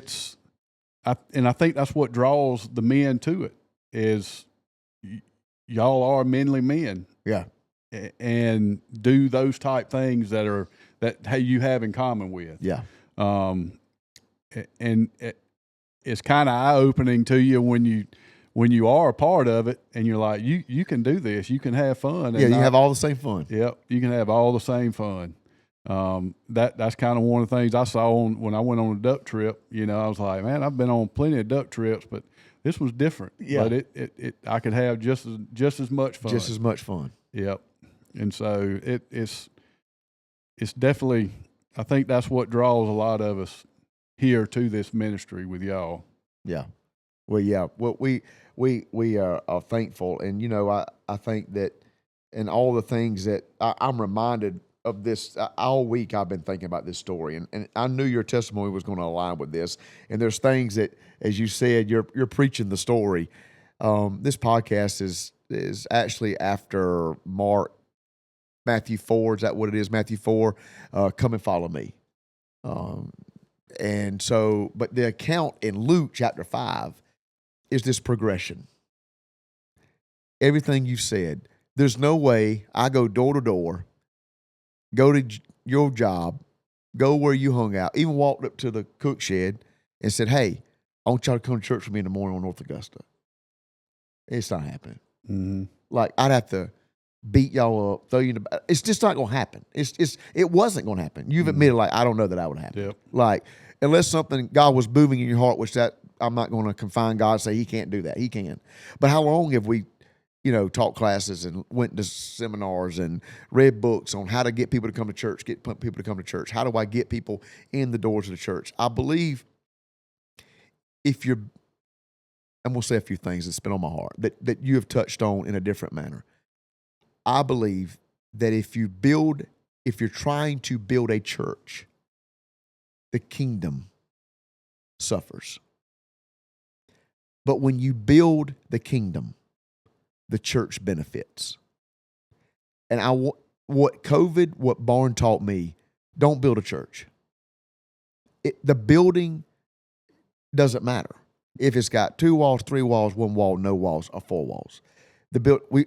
I think that's what draws the men to it is y'all are manly men. Yeah. And do those type things that you have in common with. Yeah. And it's kind of eye-opening to you when you are a part of it and you're like, you can do this, you can have fun. And you have all the same fun. Yep, you can have all the same fun. That's kind of one of the things I saw when I went on a duck trip. I was like, man, I've been on plenty of duck trips, but this was different. Yeah. But I could have just as much fun. Just as much fun. Yep. And so it's definitely, I think that's what draws a lot of us here to this ministry with y'all. Yeah. Well, yeah. Well, we are thankful. And, I think that in all the things that I'm reminded of this all week, I've been thinking about this story, and I knew your testimony was going to align with this. And there's things that, as you said, you're preaching the story. This podcast is actually after Matthew 4. Is that what it is? Matthew 4, come and follow me. And so, but the account in Luke chapter 5 is this progression. Everything you said, there's no way I go door to door, go to your job, go where you hung out, even walked up to the cook shed and said, hey, I want y'all to come to church with me in the morning on North Augusta. It's not happening. Mm-hmm. Like, I'd have to beat y'all up, throw you in the. It's just not going to happen. It wasn't going to happen. You've admitted, like, I don't know that would happen. Yep. Like, unless something God was moving in your heart, which that I'm not going to confine God and say He can't do that. He can. But how long have we, taught classes and went to seminars and read books on how to get people to come to church, get people to come to church? How do I get people in the doors of the church? I believe if you're, I'm going to say a few things that's been on my heart that you have touched on in a different manner. I believe that if you're trying to build a church, the kingdom suffers. But when you build the kingdom, the church benefits. And what Barn taught me, don't build a church. The building doesn't matter. If it's got 2 walls, 3 walls, 1 wall, no walls, or 4 walls.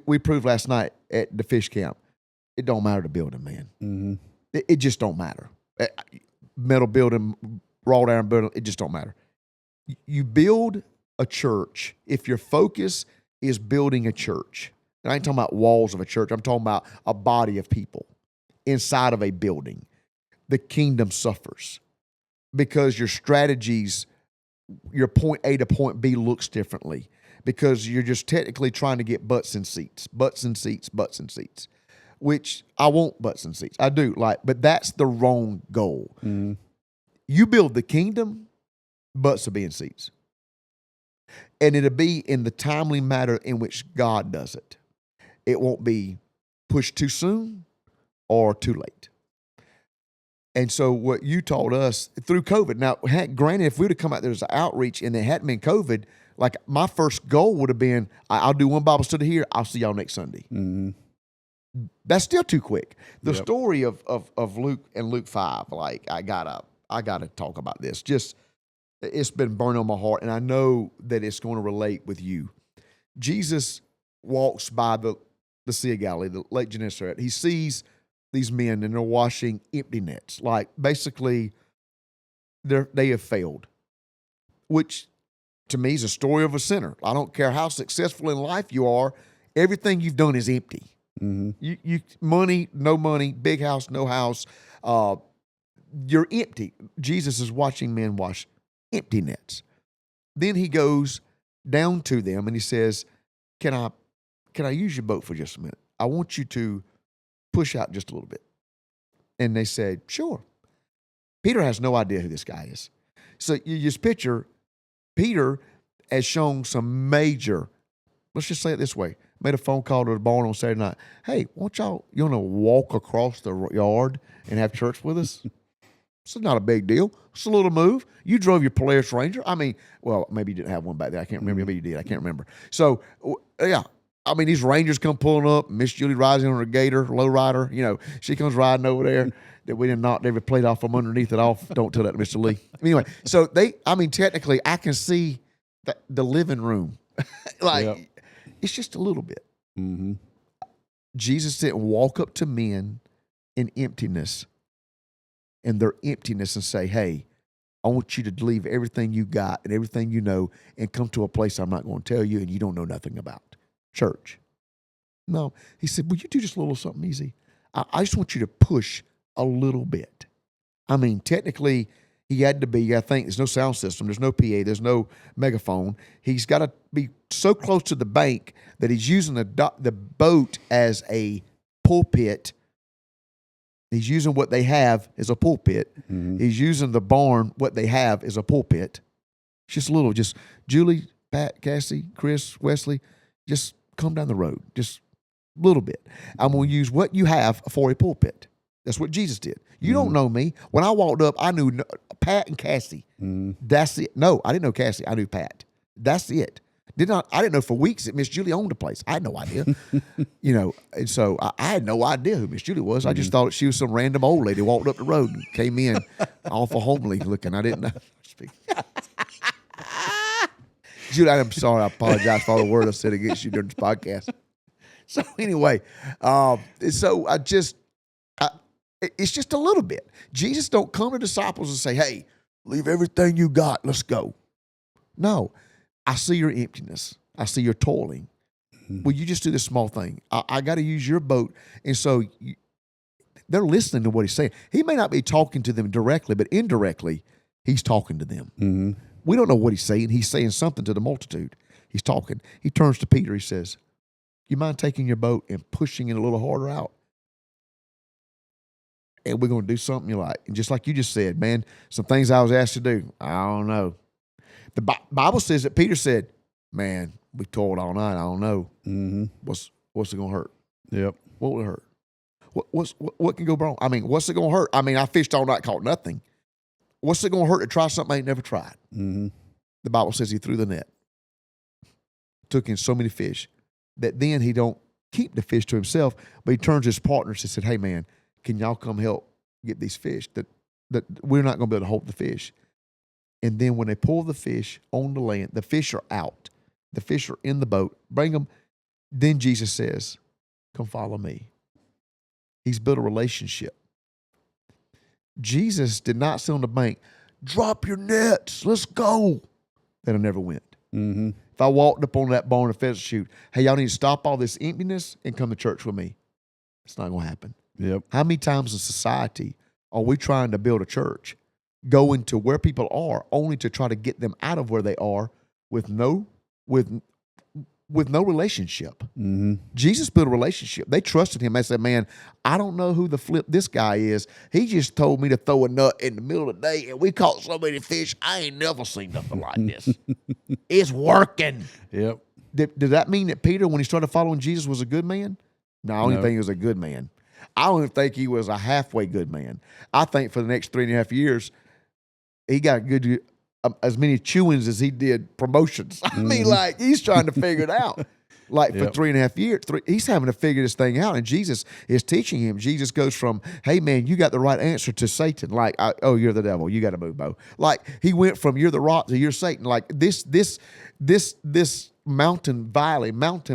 We proved last night at the fish camp, it don't matter the building, man. Mm-hmm. It just don't matter. Metal building, wrought iron building, it just don't matter. You build a church if your focus is building a church. And I ain't talking about walls of a church. I'm talking about a body of people inside of a building. The kingdom suffers because your strategies, your point A to point B looks differently because you're just technically trying to get butts and seats, which I want butts and seats. I do, but that's the wrong goal. Mm-hmm. You build the kingdom, butts will be in seats. And it'll be in the timely manner in which God does it. It won't be pushed too soon or too late. And so what you taught us through COVID, now, granted, if we would have come out there as an outreach and there hadn't been COVID, like my first goal would have been, I'll do one Bible study here, I'll see y'all next Sunday. Mm-hmm. That's still too quick. The story of Luke and Luke 5, like I gotta talk about this. Just, it's been burning on my heart, and I know that it's going to relate with you. Jesus walks by the Sea of Galilee, the Lake Gennesaret. He sees these men, and they're washing empty nets. Like, basically, they have failed, which to me is a story of a sinner. I don't care how successful in life you are, everything you've done is empty. You money, no money, big house, no house. You're empty. Jesus is watching men wash empty nets. Then he goes down to them and he says, Can I use your boat for just a minute? I want you to push out just a little bit. And they said, sure. Peter has no idea who this guy is. So you just picture Peter has shown some major, let's just say it this way, made a phone call to the barn on Saturday night. Hey, you want to walk across the yard and have church with us? It's not a big deal. It's a little move. You drove your Polaris Ranger. I mean, well, maybe you didn't have one back there. I can't remember. Maybe you did. I can't remember. So, yeah. I mean, these Rangers come pulling up. Miss Jody Robinson on her Gator, lowrider. You know, she comes riding over there. That we did not ever played off from underneath it off. Don't tell that to Mr. Lee. Anyway, so technically, I can see the living room. It's just a little bit. Mm-hmm. Jesus didn't walk up to men in emptiness and their emptiness and say, hey, I want you to leave everything you got and everything you know and come to a place I'm not going to tell you and you don't know nothing about. Church. No. He said, will you do just a little something easy? I just want you to push a little bit. I mean, technically, he had to be, I think, there's no sound system, there's no PA, there's no megaphone. He's got to be so close to the bank that he's using the boat as a pulpit. He's using what they have as a pulpit. Mm-hmm. He's using the barn, what they have as a pulpit. Just a little, just Julie, Pat, Cassie, Chris, Wesley, just come down the road, just a little bit. I'm going to use what you have for a pulpit. That's what Jesus did. You don't know me. When I walked up, I knew Pat and Cassie. That's it. No, I didn't know Cassie. I knew Pat. That's it. I didn't know for weeks that Miss Julie owned the place. I had no idea. And so I had no idea who Miss Julie was. I just thought she was some random old lady who walked up the road and came in awful homely looking. I didn't know. Julie, I'm sorry. I apologize for all the words I said against you during this podcast. So anyway, it's just a little bit. Jesus don't come to disciples and say, hey, leave everything you got. Let's go. No, I see your emptiness. I see your toiling. Will you just do this small thing? I got to use your boat. And so they're listening to what he's saying. He may not be talking to them directly, but indirectly, he's talking to them. Mm-hmm. We don't know what he's saying. He's saying something to the multitude. He's talking. He turns to Peter. He says, you mind taking your boat and pushing it a little harder out? And we're going to do something you like. And just like you just said, man, some things I was asked to do, I don't know. The Bible says that Peter said, man, we toiled all night. I don't know. Mm-hmm. What's it going to hurt? Yep. What will it hurt? What can go wrong? I mean, what's it going to hurt? I mean, I fished all night, caught nothing. What's it going to hurt to try something I ain't never tried? Mm-hmm. The Bible says he threw the net, took in so many fish that then he don't keep the fish to himself, but he turns to his partners and said, hey, man, can y'all come help get these fish? That we're not going to be able to hold the fish. And then when they pull the fish on the land, the fish are out. The fish are in the boat. Bring them. Then Jesus says, come follow me. He's built a relationship. Jesus did not sit on the bank, drop your nets, let's go. That I never went. Mm-hmm. If I walked up on that barn of pheasant shoot, hey, y'all need to stop all this emptiness and come to church with me. It's not going to happen. Yep. How many times in society are we trying to build a church, going to where people are, only to try to get them out of where they are with no relationship? Mm-hmm. Jesus built a relationship. They trusted him. They said, man, I don't know who the flip this guy is. He just told me to throw a nut in the middle of the day, and we caught so many fish. I ain't never seen nothing like this. It's working. Yep. Did that mean that Peter, when he started following Jesus, was a good man? No, I don't even think he was a good man. I don't even think he was a halfway good man. I think for the next 3.5 years, he got good as many chewings as he did promotions. I mean, like, he's trying to figure it out. Like, for 3.5 years, he's having to figure this thing out, and Jesus is teaching him. Jesus goes from, hey, man, you got the right answer, to Satan. Like, oh, you're the devil. You got to move, Bo. Like, he went from you're the rock to you're Satan. Like, this mountain valley. But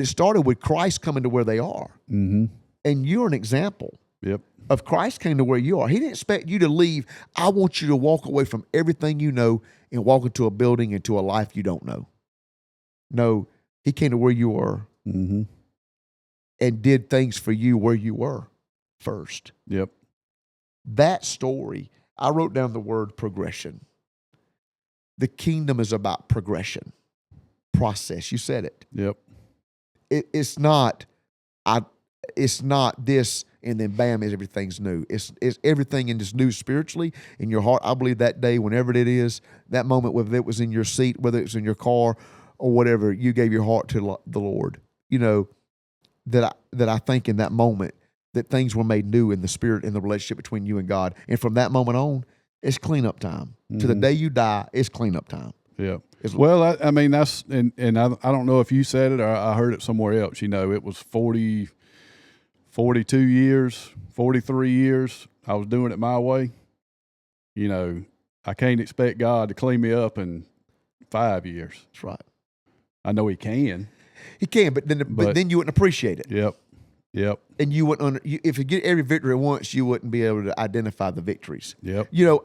it started with Christ coming to where they are. Mm-hmm. And you're an example. Yep. Of Christ came to where you are. He didn't expect you to leave. I want you to walk away from everything you know and walk into a building, into a life you don't know. No, he came to where you were Mm-hmm. and did things for you where you were first. Yep. That story, I wrote down the word progression. The kingdom is about progression, process. You said it. Yep. It's not this and then bam, everything's new. It's everything in this new spiritually in your heart. I believe that day, whenever it is, that moment, whether it was in your seat, whether it was in your car or whatever, you gave your heart to the Lord. You know, that I think in that moment that things were made new in the spirit and the relationship between you and God. And from that moment on, it's cleanup time. To the day you die, it's cleanup time. Yeah. Well, I mean, that's, and I don't know if you said it or I heard it somewhere else. You know, it was 42 years, 43 years. I was doing it my way. You know, I can't expect God to clean me up in 5 years. That's right. I know he can. He can, but then you wouldn't appreciate it. Yep. And you wouldn't. If you get every victory at once, you wouldn't be able to identify the victories. Yep. You know,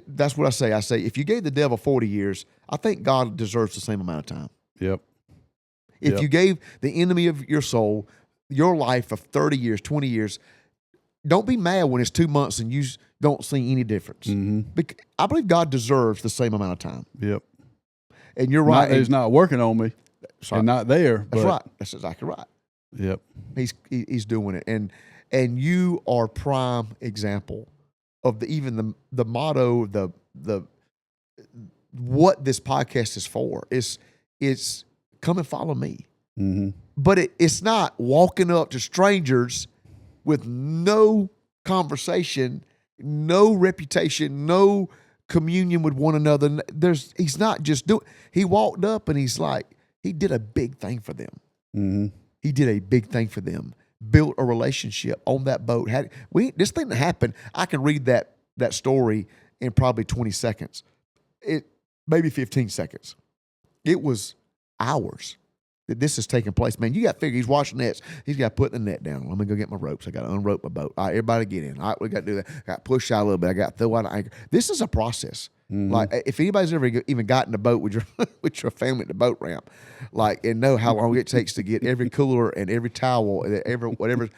that's what I say. I say, if you gave the devil 40 years, I think God deserves the same amount of time. Yep. If you gave the enemy of your soul your life of 30 years, 20 years, don't be mad when it's 2 months and you don't see any difference. Mm-hmm. I believe God deserves the same amount of time. Yep. And you're right. He's not working on me and not there. That's right. That's exactly right. Yep. He's doing it. And you are prime example of the motto, the what this podcast is for. It's come and follow me. Mm-hmm. But it's not walking up to strangers with no conversation, no reputation, no communion with one another. He's not just doing. He walked up and he's like, he did a big thing for them. Mm-hmm. He did a big thing for them. Built a relationship on that boat. This thing that happened, I can read that story in probably 20 seconds. Maybe 15 seconds. It was hours that this is taking place. Man, you got to figure he's washing nets. He's got to put the net down. Let me go get my ropes. I got to unrope my boat. All right, everybody get in. All right, we got to do that. I got to push out a little bit. I got to throw out an anchor. This is a process. Mm-hmm. Like, if anybody's ever even got in a boat with your family at the boat ramp, like, and know how long it takes to get every cooler and every towel and whatever.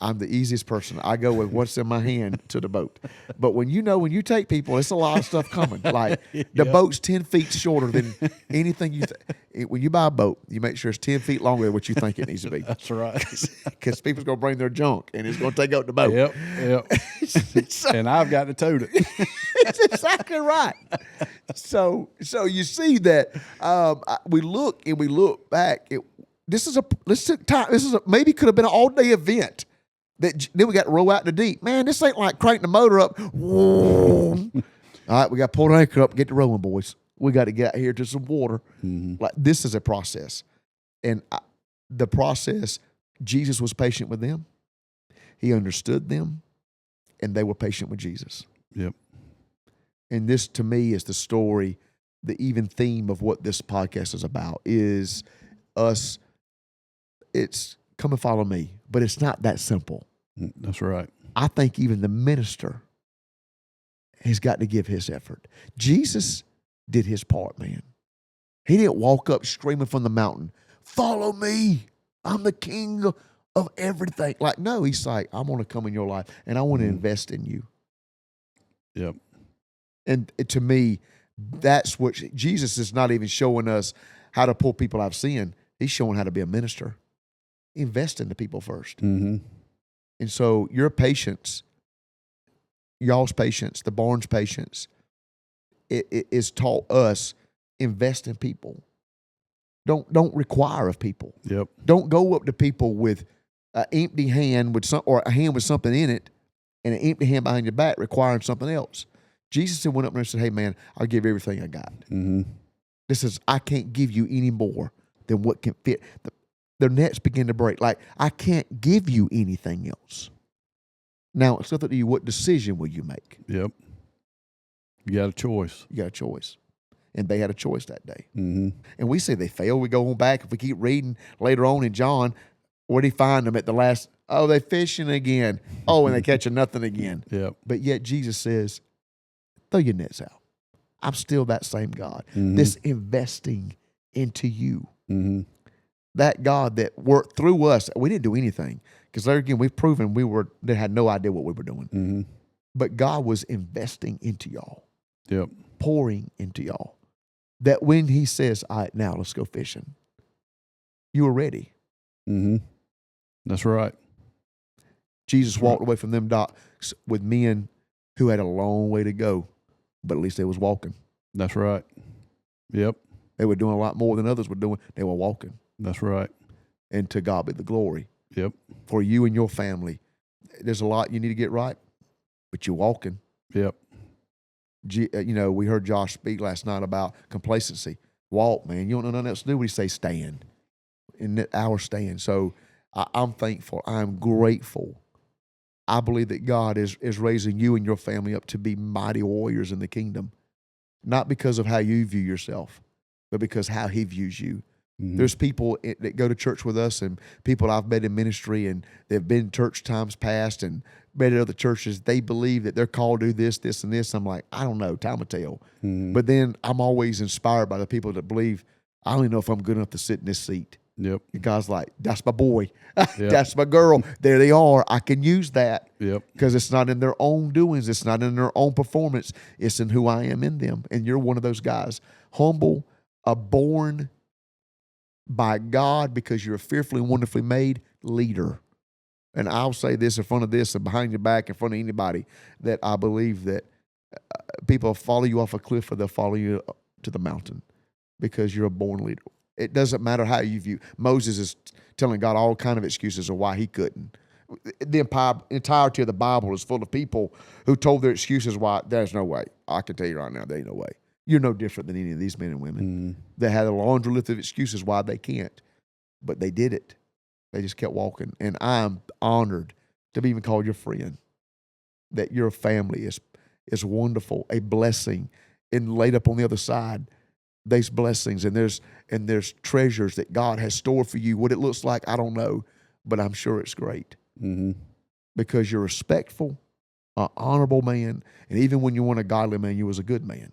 I'm the easiest person. I go with what's in my hand to the boat. But when you take people, it's a lot of stuff coming. Like, the boat's 10 feet shorter than anything when you buy a boat, you make sure it's 10 feet longer than what you think it needs to be. That's right. Because people's going to bring their junk and it's going to take out the boat. Yep. And I've got to tote it. It's exactly right. So you see that we look back. This is maybe could have been an all-day event. Then we got to row out in the deep. Man, this ain't like cranking the motor up. All right, we got to pull the anchor up, get the rowing, boys. We got to get out here to some water. Mm-hmm. Like, this is a process. And the process, Jesus was patient with them. He understood them, and they were patient with Jesus. Yep. And this, to me, is the story, the even theme of what this podcast is about, is us. It's come and follow me. But it's not that simple. That's right. I think even the minister has got to give his effort. Jesus did his part, man. He didn't walk up screaming from the mountain, follow me. I'm the king of everything. Like, no, he's like, I want to come in your life and I want to invest in you. Yep. And to me, that's what Jesus is not even showing us how to pull people out of sin. He's showing how to be a minister. Invest in the people first. Mm-hmm. And so your patience, y'all's patience, the Barnes patience, it is taught us, invest in people. Don't require of people. Yep. Don't go up to people with an empty hand or a hand with something in it and an empty hand behind your back requiring something else. Jesus went up there and said, hey, man, I'll give you everything I got. Mm-hmm. This is, I can't give you any more than what can fit. Their nets begin to break. Like, I can't give you anything else. Now, it's up to you, what decision will you make? Yep. You got a choice. You got a choice. And they had a choice that day. Mm-hmm. And we say they failed. We go on back. If we keep reading later on in John, where'd he find them at the last? Oh, they're fishing again. Oh, and they catching nothing again. Yep. But yet Jesus says, throw your nets out. I'm still that same God. Mm-hmm. This investing into you. Mm-hmm. That God that worked through us. We didn't do anything. Because there again, we've proven they had no idea what we were doing. Mm-hmm. But God was investing into y'all. Yep. Pouring into y'all. That when he says, all right, now let's go fishing, you were ready. Mm-hmm. That's right. Jesus walked away from them docks with men who had a long way to go, but at least they was walking. That's right. Yep. They were doing a lot more than others were doing. They were walking. That's right. And to God be the glory. Yep. For you and your family, there's a lot you need to get right, but you're walking. Yep. We heard Josh speak last night about complacency. Walk, man. You don't know nothing else to do when you say stand. In our stand. So I'm thankful. I'm grateful. I believe that God is raising you and your family up to be mighty warriors in the kingdom. Not because of how you view yourself, but because how he views you. Mm-hmm. There's people that go to church with us and people I've met in ministry and they've been in church times past and met at other churches. They believe that they're called to do this, this, and this. I'm like, I don't know, time will tell. Mm-hmm. But then I'm always inspired by the people that believe, I don't even know if I'm good enough to sit in this seat. Yep. And God's like, that's my boy. Yep. That's my girl. There they are. I can use that. Yep. Because it's not in their own doings. It's not in their own performance. It's in who I am in them. And you're one of those guys. Humble, born by God because you're a fearfully and wonderfully made leader. And I'll say this in front of this and behind your back in front of anybody that I believe that people follow you off a cliff or they'll follow you to the mountain because you're a born leader. It doesn't matter how you view. Moses is telling God all kind of excuses of why he couldn't. The entirety of the Bible is full of people who told their excuses why there's no way. I can tell you right now, there ain't no way. You're no different than any of these men and women. They had a laundry list of excuses why they can't, but they did it. They just kept walking. And I'm honored to be even called your friend, that your family is wonderful, a blessing, and laid up on the other side. There's blessings and there's treasures that God has stored for you. What it looks like, I don't know, but I'm sure it's great. Mm-hmm. Because you're respectful, an honorable man, and even when you weren't a godly man, you was a good man.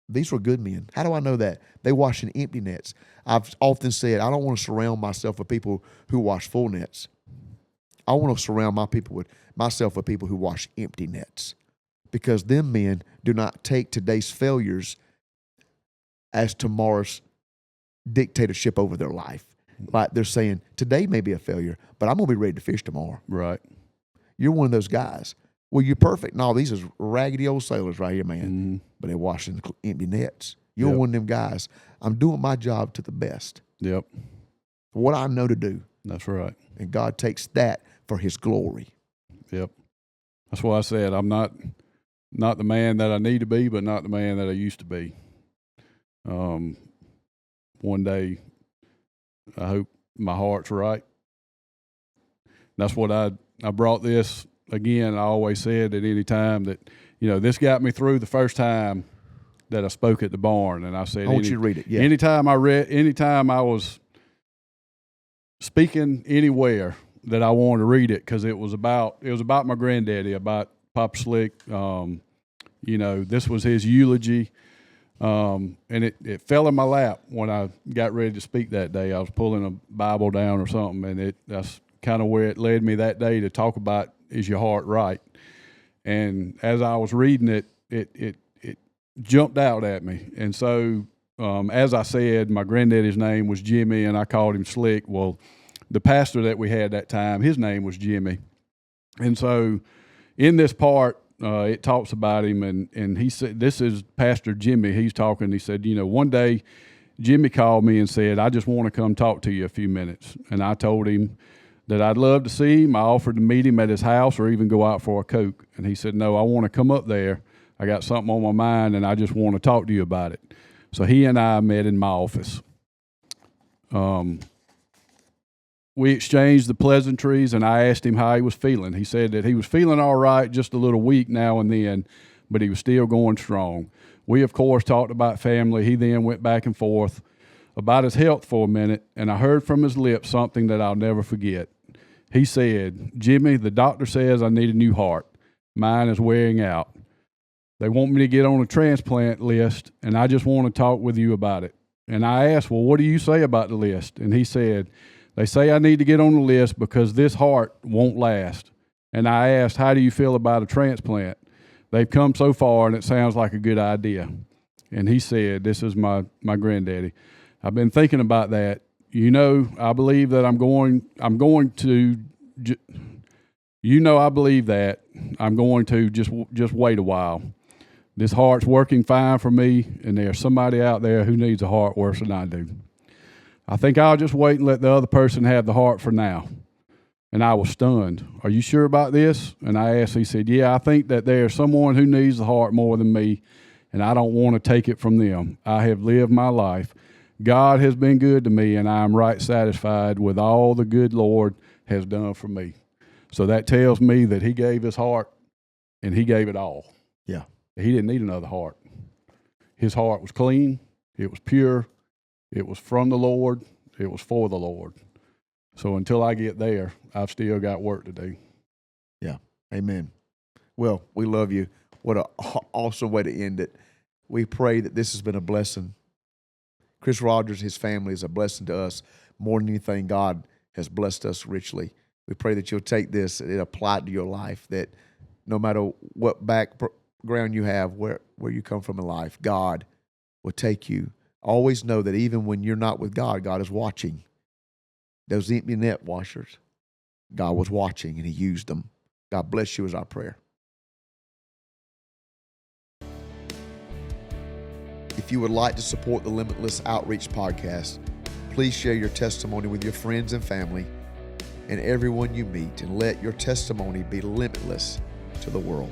These were good men. How do I know that? They wash in empty nets. I've often said, I don't want to surround myself with people who wash full nets. I want to surround myself with people who wash empty nets. Because them men do not take today's failures as tomorrow's dictatorship over their life. Like they're saying, today may be a failure, but I'm going to be ready to fish tomorrow. Right. You're one of those guys. Well, you're perfect. No, these is raggedy old sailors right here, man. Mm-hmm. But they're washing empty nets. You're one of them guys. I'm doing my job to the best. Yep. What I know to do. That's right. And God takes that for his glory. Yep. That's why I said I'm not the man that I need to be, but not the man that I used to be. One day, I hope my heart's right. That's what I brought this again. I always said at any time that, this got me through the first time that I spoke at the barn. And I said, I want you to read it. Yeah. Anytime I was speaking anywhere that I wanted to read it, because it was about my granddaddy, about Papa Slick. This was his eulogy. And it fell in my lap when I got ready to speak that day. I was pulling a Bible down or something, and that's kind of where it led me that day to talk about, is your heart right? And as I was reading it, it jumped out at me. And so, as I said, my granddaddy's name was Jimmy, and I called him Slick. Well, the pastor that we had that time, his name was Jimmy. And so in this part, it talks about him, and he said, this is Pastor Jimmy. He's talking. He said, one day Jimmy called me and said, I just want to come talk to you a few minutes. And I told him that I'd love to see him. I offered to meet him at his house or even go out for a Coke. And he said, no, I want to come up there. I got something on my mind, and I just want to talk to you about it. So he and I met in my office. We exchanged the pleasantries, and I asked him how he was feeling. He said that he was feeling all right, just a little weak now and then, but he was still going strong. We, of course, talked about family. He then went back and forth about his health for a minute, and I heard from his lips something that I'll never forget. He said, Jimmy, the doctor says I need a new heart. Mine is wearing out. They want me to get on a transplant list, and I just want to talk with you about it. And I asked, well, what do you say about the list? And he said, they say I need to get on the list because this heart won't last. And I asked, how do you feel about a transplant? They've come so far, and it sounds like a good idea. And he said, this is my granddaddy. I've been thinking about that. You know, I believe that I'm going to, I believe that I'm going to just wait a while. This heart's working fine for me, and there's somebody out there who needs a heart worse than I do. I think I'll just wait and let the other person have the heart for now. And I was stunned. Are you sure about this? And I asked, he said, yeah, I think that there's someone who needs the heart more than me, and I don't want to take it from them. I have lived my life. God has been good to me, and I am right satisfied with all the good Lord has done for me. So that tells me that he gave his heart, and he gave it all. Yeah. He didn't need another heart. His heart was clean. It was pure. It was from the Lord. It was for the Lord. So until I get there, I've still got work to do. Yeah. Amen. Well, we love you. What an awesome way to end it. We pray that this has been a blessing. Chris Rogers, his family, is a blessing to us. More than anything, God has blessed us richly. We pray that you'll take this and apply it to your life, that no matter what background you have, where you come from in life, God will take you. Always know that even when you're not with God, God is watching. Those empty net washers, God was watching and he used them. God bless you is our prayer. If you would like to support the Limitless Outreach Podcast, please share your testimony with your friends and family and everyone you meet, and let your testimony be limitless to the world.